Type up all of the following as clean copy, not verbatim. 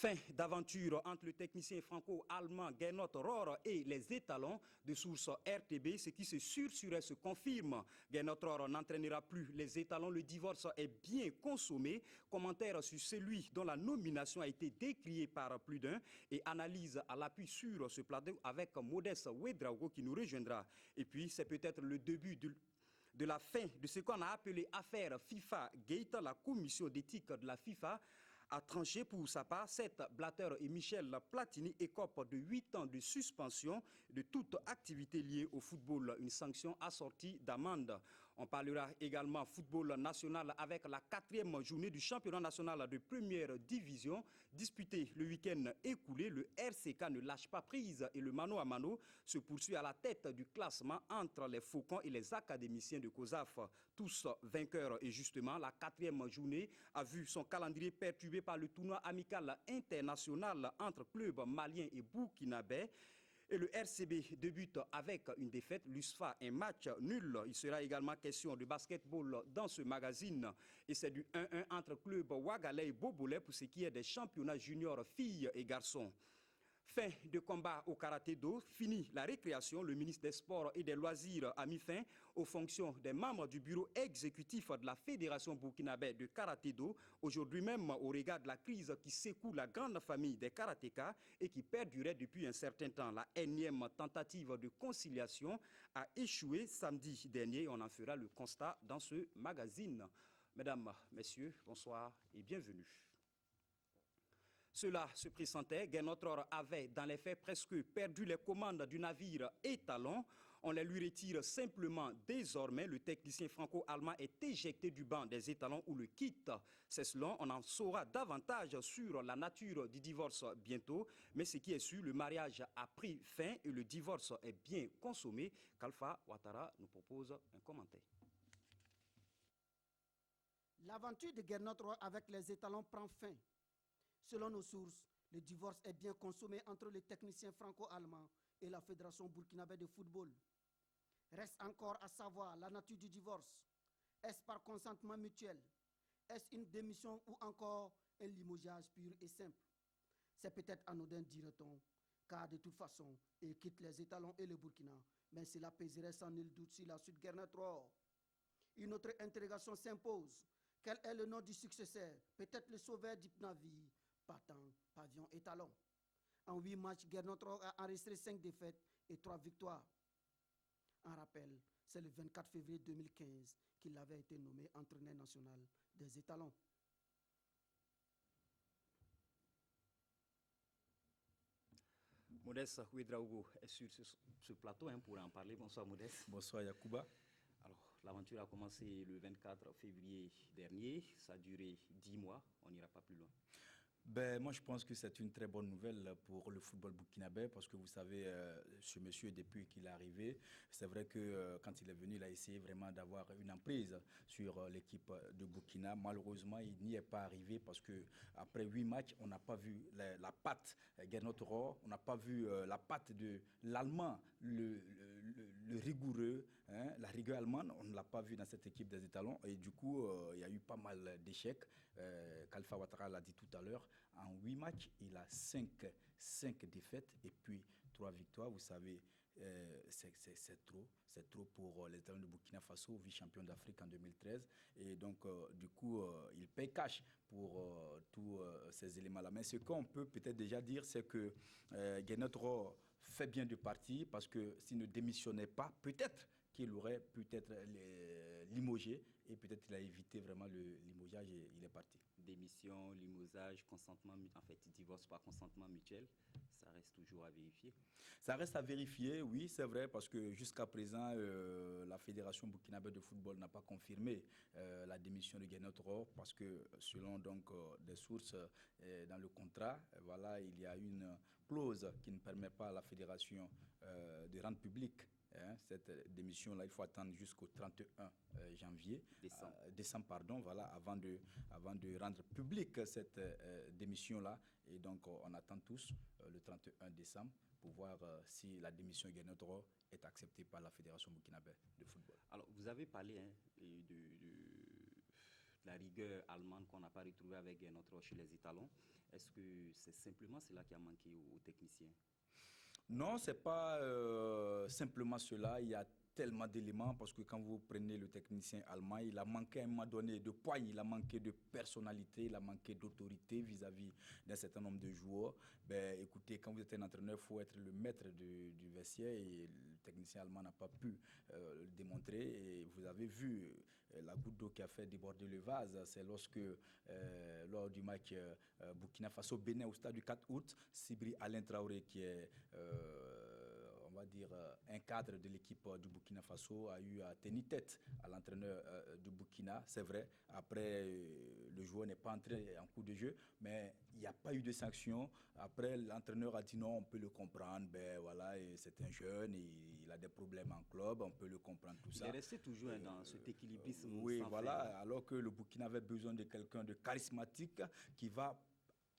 Fin d'aventure entre le technicien franco-allemand Gernot Rohr et les étalons de source RTB. Ce qui se sûr se confirme. Gernot Rohr n'entraînera plus les étalons. Le divorce est bien consommé. Commentaire sur celui dont la nomination a été décriée par plus d'un et analyse à l'appui sur ce plateau avec Modeste Ouedraogo qui nous rejoindra. Et puis c'est peut-être le début de la fin de ce qu'on a appelé affaire FIFA Gate. La commission d'éthique de la FIFA a tranché pour sa part. Seth Blatter et Michel Platini écopent de 8 ans de suspension de toute activité liée au football, une sanction assortie d'amende. On parlera également football national avec la 4e journée du championnat national de première division disputée le week-end écoulé. Le RCK ne lâche pas prise et le mano à mano se poursuit à la tête du classement entre les Faucons et les académiciens de COSAF. Tous vainqueurs et justement la 4e journée a vu son calendrier perturbé par le tournoi amical international entre clubs maliens et burkinabés. Et le RCB débute avec une défaite, l'USFA un match nul. Il sera également question de basketball dans ce magazine. Et c'est du 1-1 entre clubs Ouagalais et Bobolais pour ce qui est des championnats juniors filles et garçons. Fin de combat au karaté-do, fini la récréation. Le ministre des Sports et des Loisirs a mis fin aux fonctions des membres du bureau exécutif de la Fédération burkinabé de karaté-do. Aujourd'hui même, au regard de la crise qui secoue la grande famille des karatékas et qui perdurait depuis un certain temps, la énième tentative de conciliation a échoué samedi dernier. On en fera le constat dans ce magazine. Mesdames, Messieurs, bonsoir et bienvenue. Cela se pressentait. Gernot Rohr avait, dans les faits, presque perdu les commandes du navire étalon. On les lui retire simplement désormais. Le technicien franco-allemand est éjecté du banc des étalons ou le quitte. C'est cela, on en saura davantage sur la nature du divorce bientôt. Mais ce qui est sûr, le mariage a pris fin et le divorce est bien consommé. Kalfa Ouattara nous propose un commentaire. L'aventure de Gernot Rohr avec les étalons prend fin. Selon nos sources, le divorce est bien consommé entre les techniciens franco-allemands et la Fédération burkinabé de football. Reste encore à savoir la nature du divorce. Est-ce par consentement mutuel? Est-ce une démission ou encore un limogeage pur et simple? C'est peut-être anodin, dirait-on, car de toute façon, ils quittent les étalons et le Burkina, mais cela pèserait sans nul doute sur la suite Gernot Rohr. Une autre interrogation s'impose. Quel est le nom du successeur? Peut-être le sauveur du navire partant pavillon étalon. En 8 matchs, Gernot Rohr a enregistré 5 défaites et 3 victoires. En rappel, c'est le 24 février 2015 qu'il avait été nommé entraîneur national des étalons. Modeste Ouedraogo est sur ce plateau pour en parler. Bonsoir Modeste. Bonsoir Yacouba. Alors, l'aventure a commencé le 24 février dernier. Ça a duré 10 mois. On n'ira pas plus loin. Ben, moi, je pense que c'est une très bonne nouvelle pour le football burkinabé parce que vous savez, ce monsieur, depuis qu'il est arrivé, c'est vrai que quand il est venu, il a essayé vraiment d'avoir une emprise sur l'équipe de Burkina. Malheureusement, il n'y est pas arrivé parce que après 8 matchs, on n'a pas vu la patte Gernot Rohr, on n'a pas vu la patte de l'Allemand, le rigoureux, hein, la rigueur allemande, on ne l'a pas vu dans cette équipe des étalons. Et du coup, il y a eu pas mal d'échecs. Kalfa Ouattara l'a dit tout à l'heure. En 8 matchs, il a 5 défaites et puis 3 victoires. Vous savez, c'est trop pour les étalons de Burkina Faso, vice-champion d'Afrique en 2013. Et donc, du coup, il paye cash pour tous ces éléments-là. Mais ce qu'on peut peut-être déjà dire, c'est que Gernot Rohr fait bien de partir parce que s'il ne démissionnait pas, peut-être qu'il aurait peut-être limogé et peut-être qu'il a évité vraiment le limogeage et il est parti. Démission, limogeage, consentement, en fait, divorce par consentement mutuel, ça reste toujours à vérifier. Ça reste à vérifier, oui, c'est vrai, parce que jusqu'à présent, la Fédération burkinabé de football n'a pas confirmé la démission de Gernot Rohr parce que selon donc des sources dans le contrat, voilà, il y a une clause qui ne permet pas à la Fédération de rendre public cette démission-là. Il faut attendre jusqu'au 31 janvier, décembre pardon, voilà, avant de rendre publique cette démission-là. Et donc, on attend tous le 31 décembre pour voir si la démission de Gernot Rohr est acceptée par la Fédération burkinabé de football. Alors, vous avez parlé de la rigueur allemande qu'on n'a pas retrouvée avec Gernot Rohr chez les étalons. Est-ce que c'est simplement cela qui a manqué aux techniciens? Non, c'est pas simplement cela. Il y a tellement d'éléments parce que quand vous prenez le technicien allemand, il a manqué à un moment donné de poigne, il a manqué de personnalité, il a manqué d'autorité vis-à-vis d'un certain nombre de joueurs. Ben, écoutez, quand vous êtes un entraîneur, il faut être le maître du vestiaire et le technicien allemand n'a pas pu le démontrer. Et vous avez vu la goutte d'eau qui a fait déborder le vase, c'est lorsque, lors du match Burkina Faso-Bénin au stade du 4 août, Sibri Alain Traoré, qui est on va dire, un cadre de l'équipe du Burkina Faso a eu à tenir tête à l'entraîneur du Burkina, c'est vrai. Après, le joueur n'est pas entré en cours de jeu, mais il n'y a pas eu de sanction. Après, l'entraîneur a dit non, on peut le comprendre. Ben voilà, c'est un jeune, il a des problèmes en club, on peut le comprendre, tout ça. Il est resté toujours dans cet équilibrisme oui, sans voilà, fin. alors que le Burkina avait besoin de quelqu'un de charismatique qui va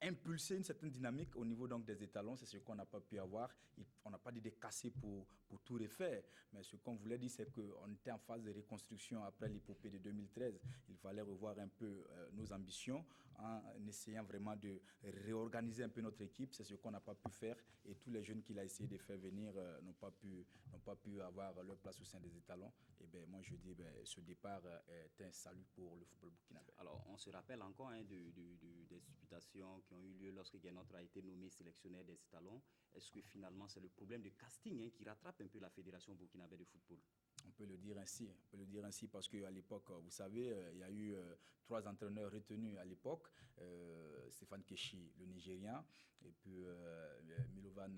impulser une certaine dynamique au niveau donc des étalons, c'est ce qu'on n'a pas pu avoir. On n'a pas dit de casser pour tout refaire, mais ce qu'on voulait dire, c'est qu'on était en phase de reconstruction après l'épopée de 2013. Il fallait revoir un peu nos ambitions en essayant vraiment de réorganiser un peu notre équipe. C'est ce qu'on n'a pas pu faire et tous les jeunes qu'il a essayé de faire venir n'ont pas pu avoir leur place au sein des étalons. Et ben moi je dis, ben, ce départ est un salut pour le football burkinabé. Alors, on se rappelle encore des supputations qui ont eu lieu lorsque Guénotre a été nommé sélectionneur des étalons. Est-ce que finalement c'est le problème de casting qui rattrape un peu la Fédération burkinabé de football? On peut le dire ainsi. On peut le dire ainsi parce qu'à l'époque, vous savez, il y a eu 3 entraîneurs retenus à l'époque. Stéphane Keshi, le Nigérian, et puis Milovan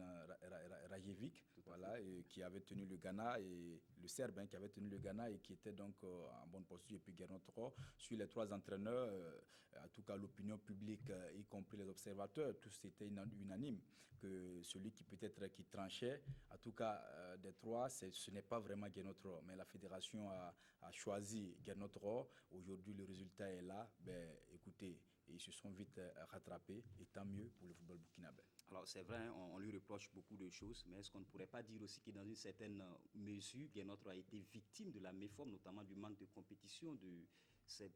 Rajevic, voilà, qui avait tenu le Ghana, et le Serbe qui avait tenu le Ghana et qui était donc en bonne posture. Et puis Gernot Rohr, sur les 3 entraîneurs, en tout cas l'opinion publique, y compris les observateurs, tous étaient unanimes que celui qui peut-être qui tranchait, en tout cas des 3, ce n'est pas vraiment Gernot Rohr. Mais la fédération a choisi Gernot Rohr. Aujourd'hui, le résultat est là. Ben, écoutez, ils se sont vite rattrapés et tant mieux pour le football burkinabé. Alors c'est vrai, on lui reproche beaucoup de choses, mais est-ce qu'on ne pourrait pas dire aussi que dans une certaine mesure, Guénotre a été victime de la méforme, notamment du manque de compétition de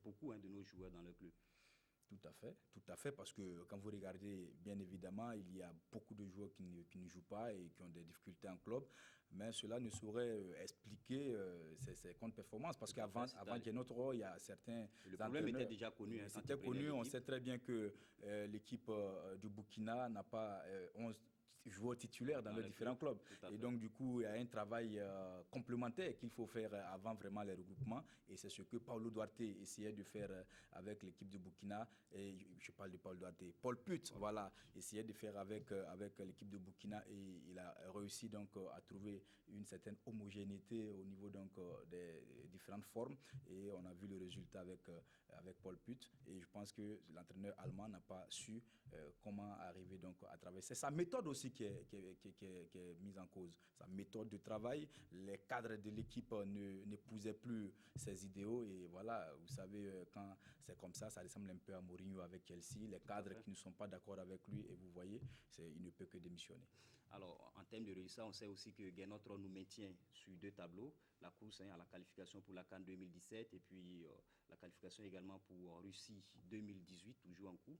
beaucoup de nos joueurs dans le club? Tout à fait, parce que quand vous regardez, bien évidemment, il y a beaucoup de joueurs qui ne jouent pas et qui ont des difficultés en club, mais cela ne saurait expliquer ces contre-performances, parce qu'avant Gernot Rohr, il y a certains le problème était déjà connu. C'était connu, on sait très bien que l'équipe du Burkina n'a pas 11 joueurs titulaires dans les différents clubs. Et donc, du coup, il y a un travail complémentaire qu'il faut faire avant vraiment les regroupements. Et c'est ce que Paulo Duarte essayait de faire avec l'équipe du Burkina. Et je parle de Paulo Duarte. Paul Put, voilà, essayait de faire avec l'équipe du Burkina. Et il a réussi donc à trouver une certaine homogénéité au niveau donc des différentes formes. Et on a vu le résultat avec Paul Put. Et je pense que l'entraîneur allemand n'a pas su comment arriver donc à travers. C'est sa méthode aussi qui est mise en cause. Sa méthode de travail, les cadres de l'équipe n'épousaient plus ses idéaux. Et voilà, vous savez, quand c'est comme ça ressemble un peu à Mourinho avec Chelsea. Les cadres qui ne sont pas d'accord avec lui, et vous voyez, il ne peut que démissionner. Alors, en termes de résultats, on sait aussi que Gernot Rohr nous maintient sur 2 tableaux. La course à la qualification pour la CAN 2017 et puis la qualification également pour Russie 2018, toujours en cours.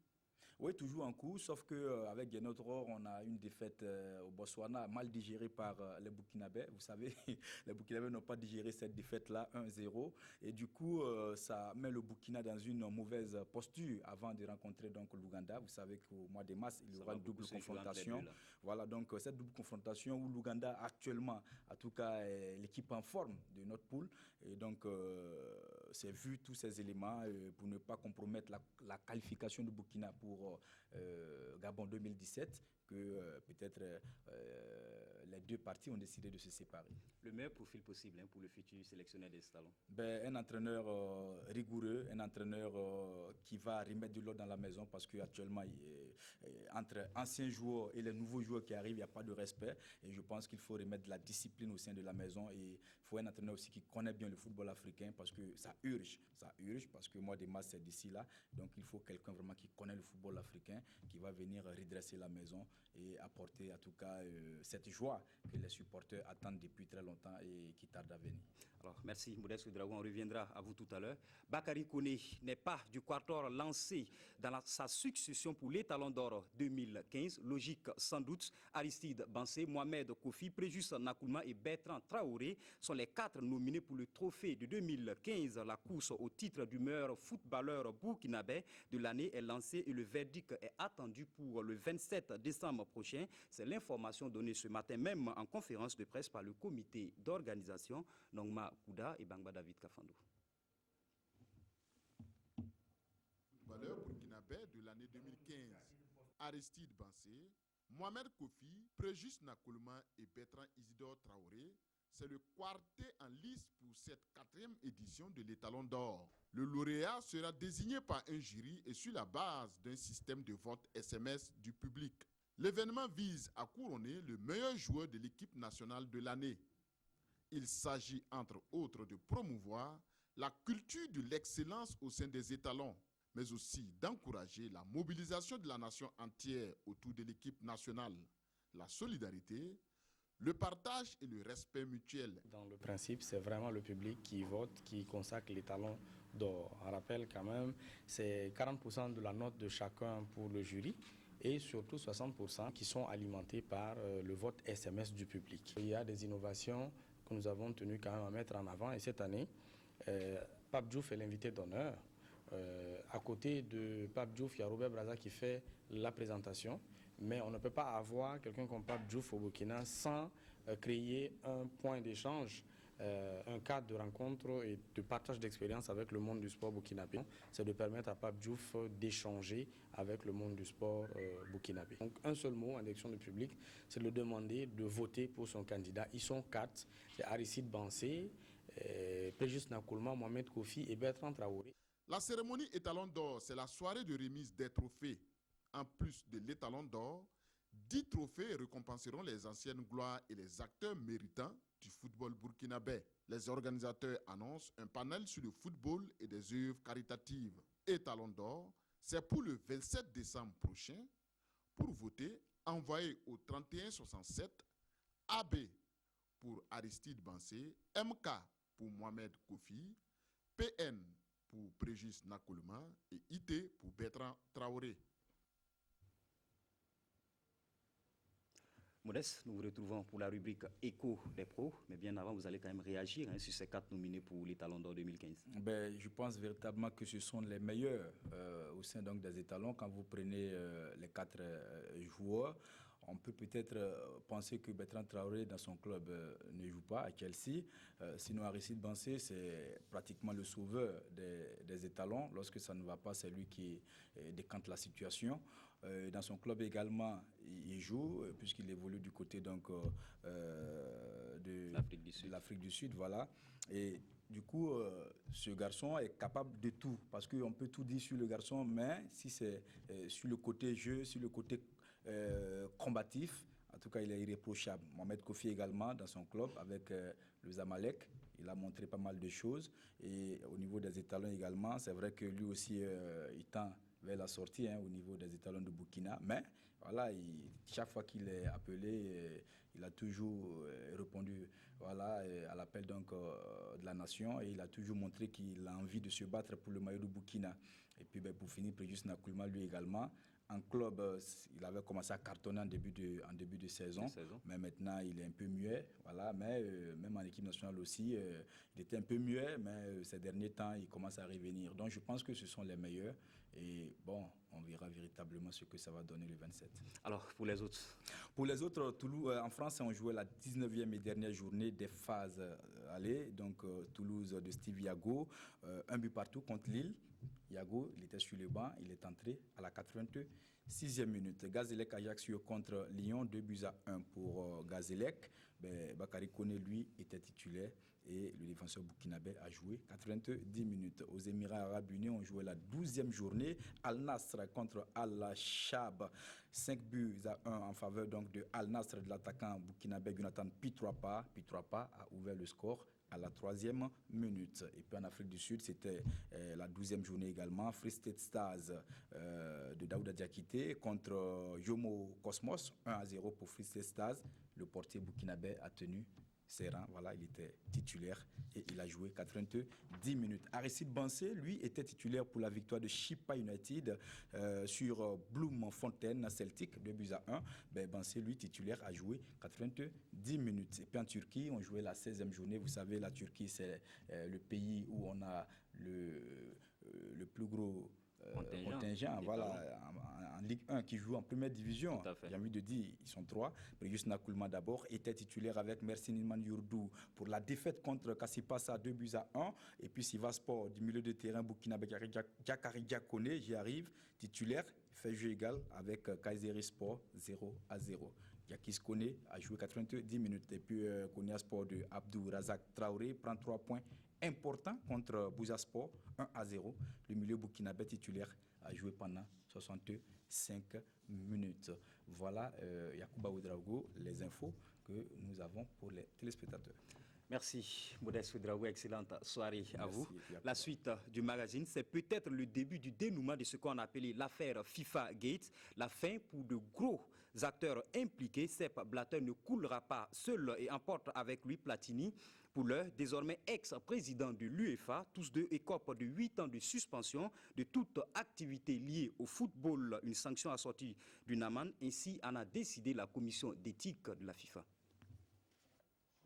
Oui, toujours en cours, sauf qu'avec Gernot Rohr, on a une défaite au Botswana mal digérée par les Burkinabés. Vous savez, les Burkinabés n'ont pas digéré cette défaite-là, 1-0. Et du coup, ça met le Burkina dans une mauvaise posture avant de rencontrer donc l'Ouganda. Vous savez qu'au mois de mars, il y aura une double confrontation. Voilà, donc cette double confrontation où l'Ouganda actuellement, en tout cas, est l'équipe en forme de notre poule. Et donc, c'est vu tous ces éléments pour ne pas compromettre la qualification du Burkina pour Gabon 2017 que peut-être les 2 parties ont décidé de se séparer. Le meilleur profil possible pour le futur sélectionneur des étalons? Un entraîneur rigoureux, un entraîneur qui va remettre de l'ordre dans la maison parce qu'actuellement, entre anciens joueurs et les nouveaux joueurs qui arrivent, il n'y a pas de respect. Et je pense qu'il faut remettre de la discipline au sein de la maison. Et il faut un entraîneur aussi qui connaît bien le football africain parce que ça urge parce que moi, des matchs, c'est d'ici là. Donc, il faut quelqu'un vraiment qui connaît le football africain, qui va venir redresser la maison et apporter en tout cas cette joie que les supporters attendent depuis très longtemps et qui tarde à venir. Alors, merci Modeste Dragon, on reviendra à vous tout à l'heure. Bakary Koné n'est pas du quatuor lancé dans sa succession pour l'étalon d'or 2015. Logique sans doute, Aristide Bansé, Mohamed Kofi, Préjus Nakoulma et Bertrand Traoré sont les 4 nominés pour le trophée de 2015. La course au titre du meilleur footballeur burkinabé de l'année est lancée et le verdict est attendu pour le 27 décembre prochain. C'est l'information donnée ce matin même en conférence de presse par le comité d'organisation Nongma Kouda et Bangba David Kafando. Footballeur burkinabé de l'année 2015, Aristide Bansé, Mohamed Kofi, Préjus Nakoulma et Bertrand Isidore Traoré, c'est le quartet en lice pour cette 4e édition de l'étalon d'or. Le lauréat sera désigné par un jury et sur la base d'un système de vote SMS du public. L'événement vise à couronner le meilleur joueur de l'équipe nationale de l'année. Il s'agit entre autres de promouvoir la culture de l'excellence au sein des étalons, mais aussi d'encourager la mobilisation de la nation entière autour de l'équipe nationale, la solidarité, le partage et le respect mutuel. Dans le principe, c'est vraiment le public qui vote, qui consacre l'étalon d'or. On rappelle quand même, c'est 40% de la note de chacun pour le jury et surtout 60% qui sont alimentés par le vote SMS du public. Il y a des innovations que nous avons tenu quand même à mettre en avant. Et cette année, Pape Diouf est l'invité d'honneur. À côté de Pape Diouf, il y a Robert Braza qui fait la présentation. Mais on ne peut pas avoir quelqu'un comme Pape Diouf au Burkina sans créer un point d'échange, un cadre de rencontre et de partage d'expérience avec le monde du sport burkinabé. C'est de permettre à Pape Diouf d'échanger avec le monde du sport burkinabé. Donc un seul mot en élection du public, c'est de le demander de voter pour son candidat. Ils sont 4, c'est Aristide Bansé, Préjus Nakoulma, Mohamed Kofi et Bertrand Traoré. La cérémonie étalon d'or, c'est la soirée de remise des trophées. En plus de l'étalon d'or, 10 trophées récompenseront les anciennes gloires et les acteurs méritants du football burkinabé. Les organisateurs annoncent un panel sur le football et des œuvres caritatives. Étalon d'or, c'est pour le 27 décembre prochain. Pour voter, envoyez au 3167 AB pour Aristide Bansé, MK pour Mohamed Kofi, PN pour Préjus Nakoulma et IT pour Bertrand Traoré. Modeste, nous vous retrouvons pour la rubrique Écho des pros, mais bien avant, vous allez quand même réagir sur ces 4 nominés pour l'étalon d'or 2015. Je pense véritablement que ce sont les meilleurs au sein donc, des étalons. Quand vous prenez les 4 joueurs, on peut peut-être penser que Bertrand Traoré, dans son club, ne joue pas à Chelsea. Sinon, Aristide Bansé, c'est pratiquement le sauveur des étalons. Lorsque ça ne va pas, c'est lui qui décante la situation. Dans son club également, il joue, puisqu'il évolue du côté donc, de l'Afrique du Sud. Voilà. Et du coup, ce garçon est capable de tout, parce qu'on peut tout dire sur le garçon, mais si c'est sur le côté jeu, sur le côté combatif, en tout cas, il est irréprochable. Mohamed Kofi également, dans son club, avec le Zamalek, il a montré pas mal de choses. Et au niveau des étalons également, c'est vrai que lui aussi, il tend vers la sortie au niveau des étalons de Burkina. Mais voilà, chaque fois qu'il est appelé, il a toujours répondu voilà, à l'appel donc, de la nation, et il a toujours montré qu'il a envie de se battre pour le maillot du Burkina. Et puis pour finir, Préjus Nakoulma, lui également. En club, il avait commencé à cartonner en début de saison, mais maintenant il est un peu muet. Voilà, mais même en équipe nationale aussi, il était un peu muet, mais ces derniers temps, il commence à revenir. Donc je pense que ce sont les meilleurs. Et bon, on verra véritablement ce que ça va donner le 27. Alors, pour les autres? Pour les autres, Toulouse, en France, on jouait la 19e et dernière journée des phases aller. Donc Toulouse de Steve Yago, un but partout contre Lille. Yago, il était sur le banc, il est entré à la 86e minute. Gazélec Ajaccio contre Lyon, 2-1 pour Gazélec. Bakary Koné, lui, était titulaire et le défenseur burkinabé a joué 90 minutes. Aux Émirats Arabes Unis, on jouait la 12e journée. Al Nassr contre Al-Shab, 5-1 en faveur donc, de Al Nassr, de l'attaquant burkinabé Jonathan Pitroapa. Pitroapa a ouvert le score à la 3e minute. Et puis en Afrique du Sud, c'était la 12e journée également. Free State Stars de Daouda Diakité contre Yomo Cosmos, 1-0 pour Free State Stars. Le portier burkinabé a tenu ses rangs. Voilà, il était titulaire et il a joué 90 minutes. Aristide Bansé, lui, était titulaire pour la victoire de Chippa United sur Bloemfontein Celtic, 2-1. Bansé, lui, titulaire, a joué 90 minutes. Et puis en Turquie, on jouait la 16e journée. Vous savez, la Turquie, c'est le pays où on a le plus gros contingent, voilà, en Ligue 1 qui joue en première division. J'ai envie de dire, ils sont 3. Brius Nakoulma d'abord était titulaire avec Mersin Ilman Yourdou pour la défaite contre Kassipasa 2-1. Et puis Sivaspor du milieu de terrain Burkinabé Diakari Diakone, j'y arrive, titulaire, fait jeu égal avec Kayseri Sport 0-0. Yakis Kone a joué 90 minutes. Et puis Konya Sport de Abdou Razak Traoré prend 3 points importants contre Bouzaspor 1-0. Le milieu burkinabé titulaire a joué pendant 65 minutes. Voilà, Yacouba Ouedraogo, les infos que nous avons pour les téléspectateurs. Merci, Modeste Ouedraogo. Excellente soirée à vous. La suite du magazine, c'est peut-être le début du dénouement de ce qu'on a appelé l'affaire FIFA Gate. La fin pour de gros acteurs impliqués. Sepp Blatter ne coulera pas seul et emporte avec lui Platini. Pour l'heure, désormais ex-président de l'UEFA, tous deux écopent de 8 ans de suspension de toute activité liée au football, une sanction assortie d'une amende. Ainsi en a décidé la commission d'éthique de la FIFA.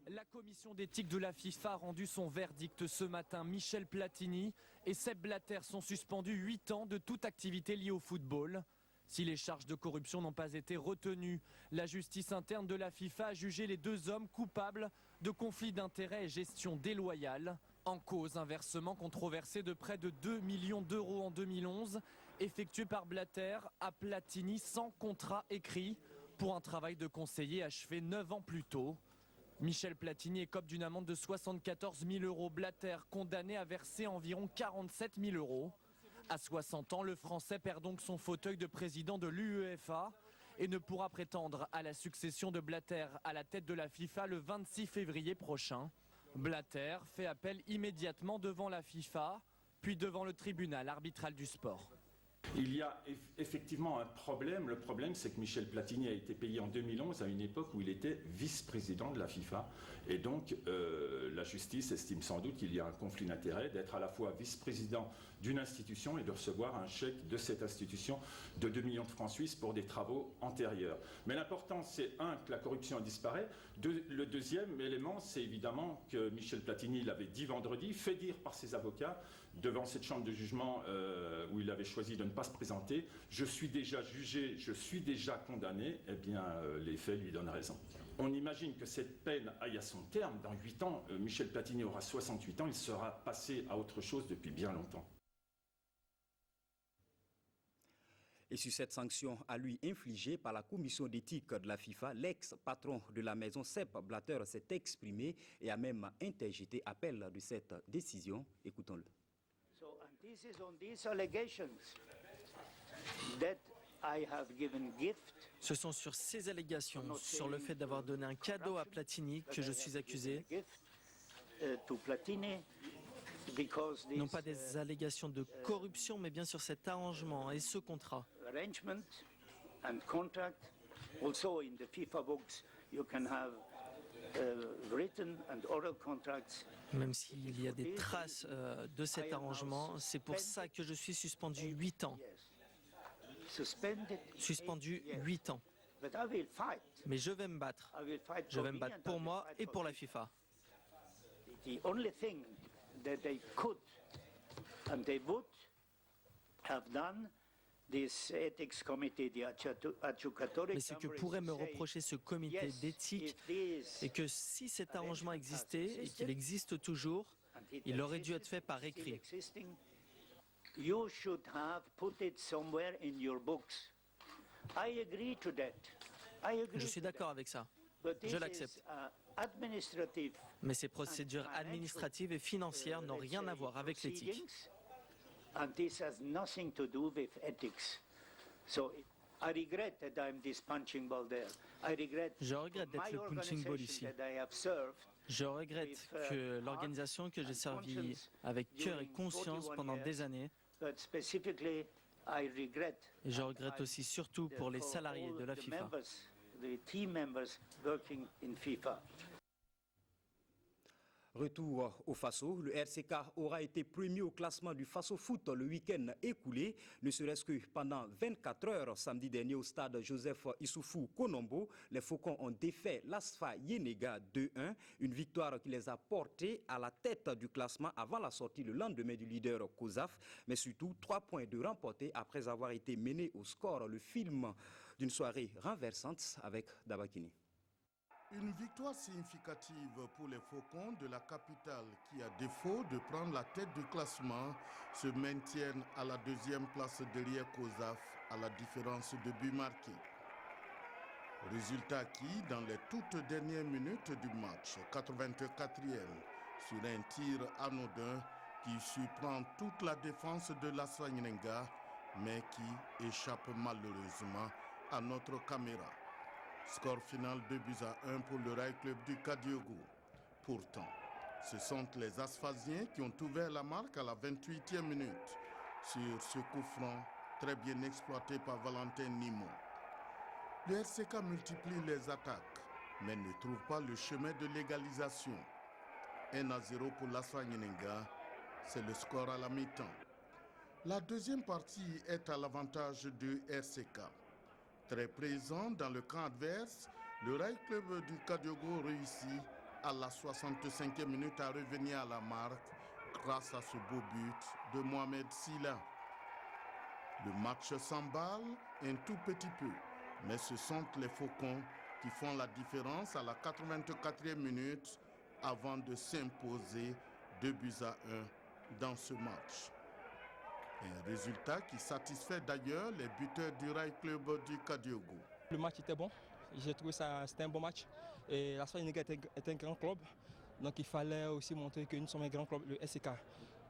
La commission d'éthique de la FIFA a rendu son verdict ce matin. Michel Platini et Sepp Blatter sont suspendus 8 ans de toute activité liée au football. Si les charges de corruption n'ont pas été retenues, la justice interne de la FIFA a jugé les deux hommes coupables de conflits d'intérêts et gestion déloyale. En cause, un versement controversé de près de 2 millions d'euros en 2011, effectué par Blatter à Platini sans contrat écrit, pour un travail de conseiller achevé 9 ans plus tôt. Michel Platini écope d'une amende de 74 000 euros. Blatter, condamné à verser environ 47 000 euros. À 60 ans, le Français perd donc son fauteuil de président de l'UEFA et ne pourra prétendre à la succession de Blatter à la tête de la FIFA le 26 février prochain. Blatter fait appel immédiatement devant la FIFA, puis devant le tribunal arbitral du sport. Il y a effectivement un problème. Le problème, c'est que Michel Platini a été payé en 2011 à une époque où il était vice-président de la FIFA. Et donc, la justice estime sans doute qu'il y a un conflit d'intérêts d'être à la fois vice-président d'une institution et de recevoir un chèque de cette institution de 2 millions de francs suisses pour des travaux antérieurs. Mais l'important, c'est que la corruption disparaît. Le deuxième élément, c'est évidemment que Michel Platini l'avait dit vendredi, fait dire par ses avocats, devant cette chambre de jugement où il avait choisi de ne pas se présenter, je suis déjà jugé, je suis déjà condamné, eh bien les faits lui donnent raison. On imagine que cette peine aille à son terme. Dans 8 ans, Michel Platini aura 68 ans, il sera passé à autre chose depuis bien longtemps. Et sur cette sanction à lui infligée par la commission d'éthique de la FIFA, l'ex-patron de la maison Sepp Blatter s'est exprimé et a même interjeté appel de cette décision. Écoutons-le. This is on these allegations that I have given gift. Ce sont sur ces allégations, sur le fait d'avoir donné un cadeau à Platini que je suis accusé. Non pas des allégations de corruption, mais bien sur cet arrangement et ce contrat. Arrangement and contract. Also in the FIFA books, you can have written and oral contracts. Même s'il y a des traces de cet arrangement, c'est pour ça que je suis suspendu 8 ans. Suspendu 8 ans. Mais je vais me battre. Je vais me battre pour moi et pour la FIFA. The only thing that they could and they would have done, this ethics committee, the adjudicatory. Mais ce que pourrait me reprocher ce comité d'éthique est que si cet arrangement existait et qu'il existe toujours, il aurait dû être fait par écrit. You should have put it somewhere in your books. I agree to that. Je suis d'accord avec ça. Je l'accepte. Mais ces procédures administratives et financières n'ont rien à voir avec l'éthique. And this has nothing to do with ethics. So I regret that I'm this punching ball there. I regret Je regrette d'être le punching ball ici. Je regrette que l'organisation que j'ai servie avec cœur et conscience pendant des années, et je regrette aussi surtout pour les salariés de la FIFA. Retour au Faso, le RCK aura été premier au classement du Faso Foot le week-end écoulé, ne serait-ce que pendant 24 heures samedi dernier au stade Joseph Issoufou Konombo. Les Faucons ont défait l'Asfa Yenega 2-1, une victoire qui les a portés à la tête du classement avant la sortie le lendemain du leader COSAF, mais surtout 3 points de remportés après avoir été menés au score. Le film d'une soirée renversante avec Dabakini. Une victoire significative pour les Faucons de la capitale qui, à défaut de prendre la tête du classement, se maintiennent à la deuxième place derrière COSAF à la différence de buts marqués. Résultat acquis dans les toutes dernières minutes du match, 84e, sur un tir anodin qui surprend toute la défense de l'Asfa Yenega, mais qui échappe malheureusement à notre caméra. Score final 2-1 pour le Rail Club du Kadiogo. Pourtant, ce sont les Asphasiens qui ont ouvert la marque à la 28e minute sur ce coup franc très bien exploité par Valentin Nimon. Le RCK multiplie les attaques, mais ne trouve pas le chemin de l'égalisation. 1-0 pour l'Asfa Yenega, c'est le score à la mi-temps. La deuxième partie est à l'avantage du RCK. Très présent dans le camp adverse, le Rail Club du Kadiogo réussit à la 65e minute à revenir à la marque grâce à ce beau but de Mohamed Silla. Le match s'emballe un tout petit peu, mais ce sont les Faucons qui font la différence à la 84e minute avant de s'imposer 2-1 dans ce match. Un résultat qui satisfait d'ailleurs les buteurs du Rail Club du Kadiogo. Le match était bon, j'ai trouvé ça c'était un bon match. Et l'Asfa Yenega est un grand club, donc il fallait aussi montrer que nous sommes un grand club, le SCK.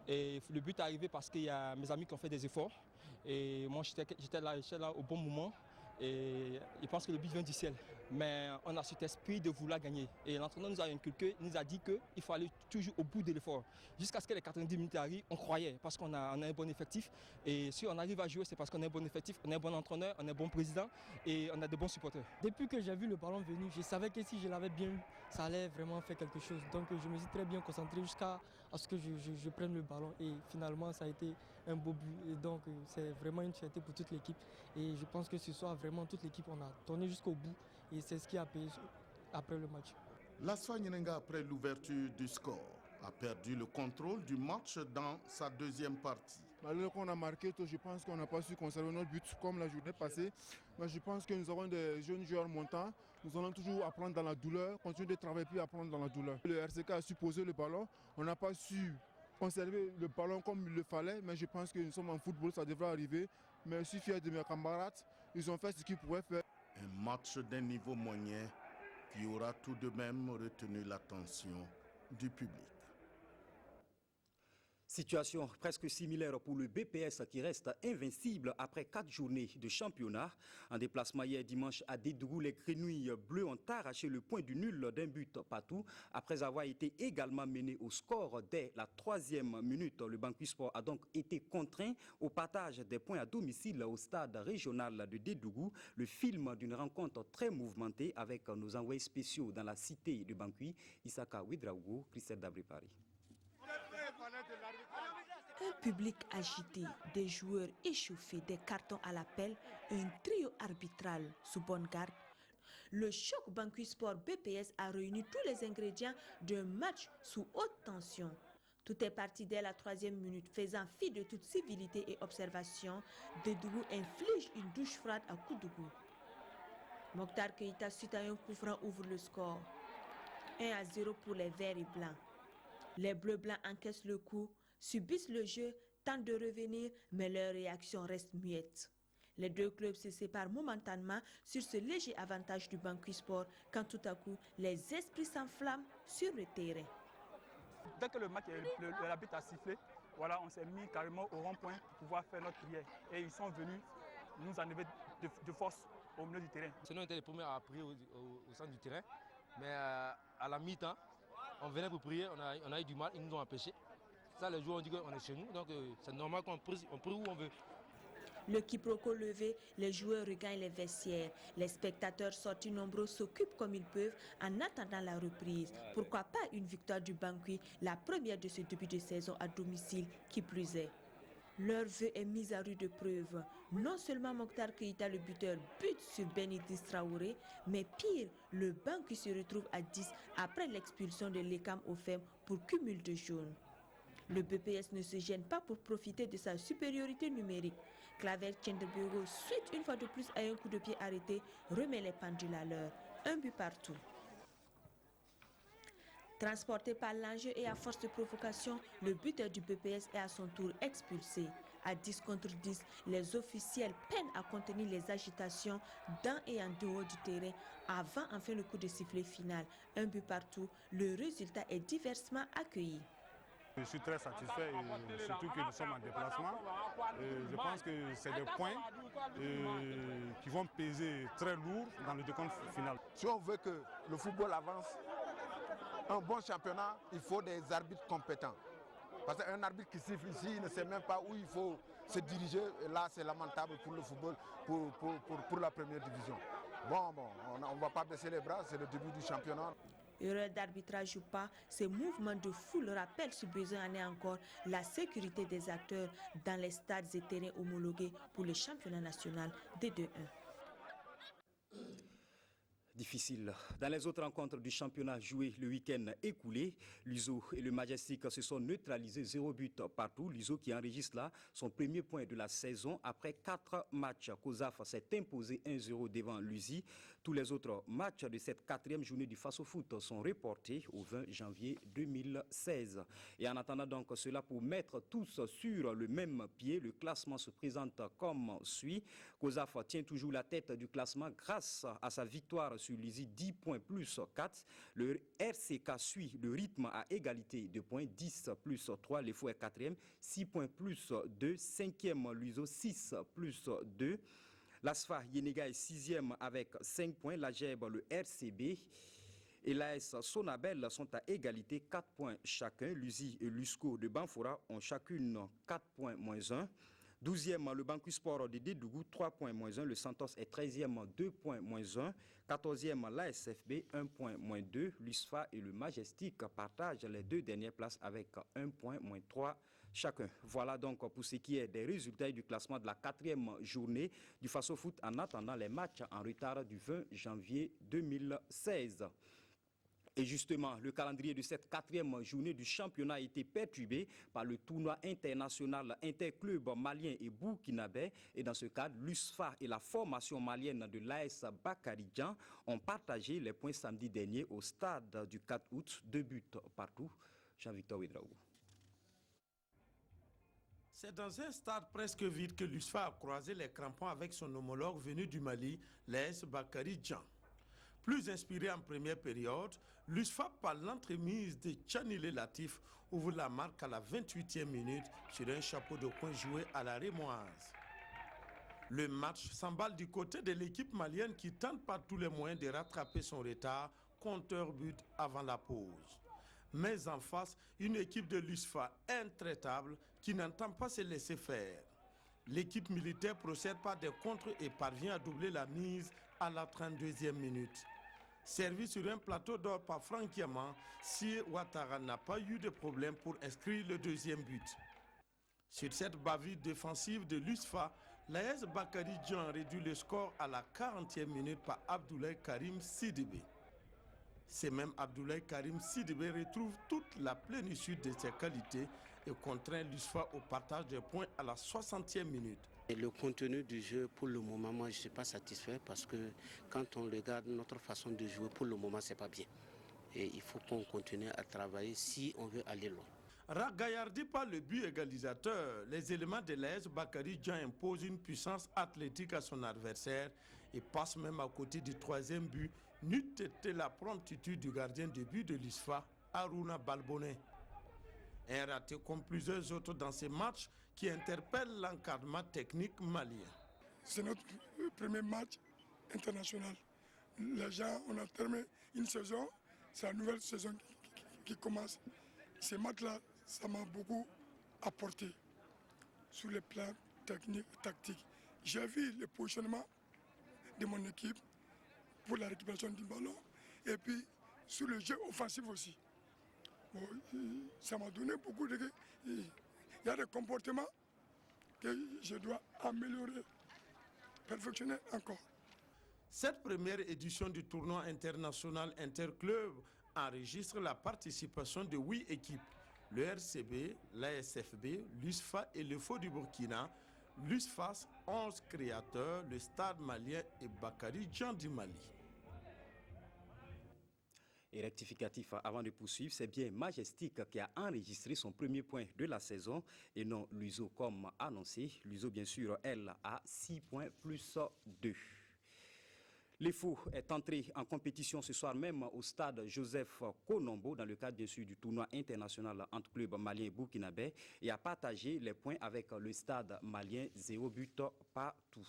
Et le but est arrivé parce qu'il y a mes amis qui ont fait des efforts. Et moi j'étais là au bon moment. Et je pense que le but vient du ciel. Mais on a cet esprit de vouloir gagner. Et l'entraîneur nous a inculqué, nous a dit qu'il faut aller toujours au bout de l'effort. Jusqu'à ce que les 90 minutes arrivent, on croyait parce qu'on a un bon effectif. Et si on arrive à jouer, c'est parce qu'on a un bon effectif, on a un bon entraîneur, on a un bon président et on a de bons supporters. Depuis que j'ai vu le ballon venir, je savais que si je l'avais bien eu, ça allait vraiment faire quelque chose. Donc je me suis très bien concentré jusqu'à ce que je prenne le ballon. Et finalement, ça a été un beau but. Et donc c'est vraiment une fierté pour toute l'équipe. Et je pense que ce soir, vraiment, toute l'équipe, on a tourné jusqu'au bout. Et c'est ce qui a payé après le match. L'Asfa Yenega, après l'ouverture du score, a perdu le contrôle du match dans sa deuxième partie. Malgré qu'on a marqué, je pense qu'on n'a pas su conserver notre but comme la journée passée. Mais je pense que nous avons des jeunes joueurs montants. Nous allons toujours apprendre dans la douleur, continuer de travailler puis apprendre dans la douleur. Le RCK a su poser le ballon. On n'a pas su conserver le ballon comme il le fallait. Mais je pense que nous sommes en football, ça devrait arriver. Mais je suis fier de mes camarades. Ils ont fait ce qu'ils pouvaient faire. Un match d'un niveau moyen qui aura tout de même retenu l'attention du public. Situation presque similaire pour le BPS qui reste invincible après 4 journées de championnat. En déplacement hier dimanche à Dédougou, les Grenouilles Bleues ont arraché le point du nul d'un but partout. Après avoir été également mené au score dès la 3e minute, le Banqui Sport a donc été contraint au partage des points à domicile au stade régional de Dédougou. Le film d'une rencontre très mouvementée avec nos envoyés spéciaux dans la cité de Banqui, Isaka Ouedraogo, Christelle Dabré-Paris. Un public agité, des joueurs échauffés, des cartons à l'appel, un trio arbitral sous bonne garde. Le choc Banqui Sport BPS a réuni tous les ingrédients d'un match sous haute tension. Tout est parti dès la 3e minute, faisant fi de toute civilité et observation. Dédougou inflige une douche froide à Koudougou. Mokhtar Keïta, suite à un coup franc, ouvre le score. 1-0 pour les verts et blancs. Les bleus-blancs encaissent le coup, subissent le jeu, tentent de revenir, mais leur réaction reste muette. Les deux clubs se séparent momentanément sur ce léger avantage du Banqui Sport quand tout à coup, les esprits s'enflamment sur le terrain. Dès que le match, l'arbitre a sifflé, voilà, on s'est mis carrément au rond-point pour pouvoir faire notre prière. Et ils sont venus nous enlever de force au milieu du terrain. Sinon, on était les premiers à prier au centre du terrain, mais à la mi-temps, on venait pour prier, on a eu du mal, ils nous ont empêchés. Ça, les joueurs ont dit qu'on est chez nous, donc c'est normal qu'on prie où on veut. Le quiproquo levé, les joueurs regagnent les vestiaires. Les spectateurs sortis nombreux s'occupent comme ils peuvent en attendant la reprise. Pourquoi pas une victoire du Bangui, la première de ce début de saison à domicile, qui plus est. Leur vœu est mis à rude preuve. Non seulement Mokhtar Keïta, le buteur, bute sur Benidis Traoré, mais pire, le Bangui se retrouve à 10 après l'expulsion de Lekam Ofem pour cumul de jaunes. Le BPS ne se gêne pas pour profiter de sa supériorité numérique. Clavel Tchendebeiro, suite une fois de plus à un coup de pied arrêté, remet les pendules à l'heure. Un but partout. Transporté par l'enjeu et à force de provocation, le buteur du BPS est à son tour expulsé. À 10 contre 10, les officiels peinent à contenir les agitations dans et en dehors du terrain avant enfin le coup de sifflet final. Un but partout, le résultat est diversement accueilli. Je suis très satisfait, surtout que nous sommes en déplacement. Je pense que c'est des points qui vont peser très lourd dans le décompte final. Si on veut que le football avance, un bon championnat, il faut des arbitres compétents. Parce qu'un arbitre qui siffle ici, il ne sait même pas où il faut se diriger. Et là, c'est lamentable pour le football, pour la première division. Bon, on ne va pas baisser les bras, c'est le début du championnat. Erreur d'arbitrage ou pas, ces mouvements de foule rappellent ce besoin en est encore la sécurité des acteurs dans les stades et terrains homologués pour le championnat national des 2-1. Difficile. Dans les autres rencontres du championnat jouées le week-end écoulé, l'USO et le Majestic se sont neutralisés 0 but partout. L'USO qui enregistre là son premier point de la saison après 4 matchs. COSAF s'est imposé 1-0 devant l'USI. Tous les autres matchs de cette 4e journée du Face au Foot sont reportés au 20 janvier 2016. Et en attendant donc cela, pour mettre tous sur le même pied, le classement se présente comme suit. COSAF tient toujours la tête du classement grâce à sa victoire sur l'USI, 10 points plus 4. Le RCK suit le rythme à égalité de points, 10 plus 3. Les Fous est 4e, 6 points plus 2. 5e, l'USO, 6 plus 2. L'ASFA Yenega est 6e avec 5 points. La GEB, le RCB et l'AS Sonabel sont à égalité, 4 points chacun. L'USI et l'USCO de Banfora ont chacune 4 points moins 1. 12e, le Bangui Sport de Dédougou, 3 points moins 1. Le Santos est 13e, 2 points moins 1. 14e, l'ASFB, 1 point moins 2. L'USFA et le Majestic partagent les 2 dernières places avec 1 point moins 3 chacun. Voilà donc pour ce qui est des résultats et du classement de la 4e journée du Face au Foot en attendant les matchs en retard du 20 janvier 2016. Et justement, le calendrier de cette 4e journée du championnat a été perturbé par le tournoi international interclub malien et burkinabé. Et dans ce cadre, l'USFA et la formation malienne de l'AS Bakaridjan ont partagé les points samedi dernier au stade du 4 août, 2 buts partout. Jean-Victor Ouedraogo. C'est dans un stade presque vide que l'USFA a croisé les crampons avec son homologue venu du Mali, l'AS Bakaridjan. Plus inspiré en première période, l'USFA, par l'entremise de Tchanilé Latif, ouvre la marque à la 28e minute sur un chapeau de coin joué à la Rémoise. Le match s'emballe du côté de l'équipe malienne qui tente par tous les moyens de rattraper son retard, compteur but avant la pause. Mais en face, une équipe de l'USFA intraitable qui n'entend pas se laisser faire. L'équipe militaire procède par des contres et parvient à doubler la mise à la 32e minute. Servi sur un plateau d'or par Franck Yaman, Si Ouattara n'a pas eu de problème pour inscrire le 2e but. Sur cette bavure défensive de l'USFA, l'AS Bakaridjan réduit le score à la 40e minute par Abdoulaye Karim Sidibé. C'est même Abdoulaye Karim Sidibé retrouve toute la plénitude de ses qualités et contraint l'USFA au partage des points à la 60e minute. Et le contenu du jeu, pour le moment, moi je ne suis pas satisfait parce que quand on regarde notre façon de jouer, pour le moment, ce n'est pas bien. Et il faut qu'on continue à travailler si on veut aller loin. Ragaillardi par le but égalisateur, les éléments de l'AS Bakaridjan imposent une puissance athlétique à son adversaire et passent même à côté du 3e but, n'eût été la promptitude du gardien de but de l'USFA, Harouna Balbonet. Un raté comme plusieurs autres dans ces matchs qui interpellent l'encadrement technique malien. C'est notre premier match international. Les gens, on a terminé une saison, c'est la nouvelle saison qui commence. Ces matchs-là, ça m'a beaucoup apporté sur le plan technique, tactique. j'ai vu le positionnement de mon équipe pour la récupération du ballon et puis sur le jeu offensif aussi. Bon, ça m'a donné beaucoup de... Il y a des comportements que je dois améliorer, perfectionner encore. Cette première édition du tournoi international interclub enregistre la participation de 8 équipes. Le RCB, l'ASFB, l'USFA et le FO du Burkina, l'USFAS, 11 créateurs, le Stade malien et Bakary Djan du Mali. Et rectificatif, avant de poursuivre, c'est bien Majestic qui a enregistré son premier point de la saison et non l'USO comme annoncé. L'USO, bien sûr, elle, a 6 points plus 2. L'EFO est entré en compétition ce soir même au stade Joseph Konombo dans le cadre bien sûr du tournoi international entre clubs maliens et burkinabés et a partagé les points avec le stade malien 0 but partout.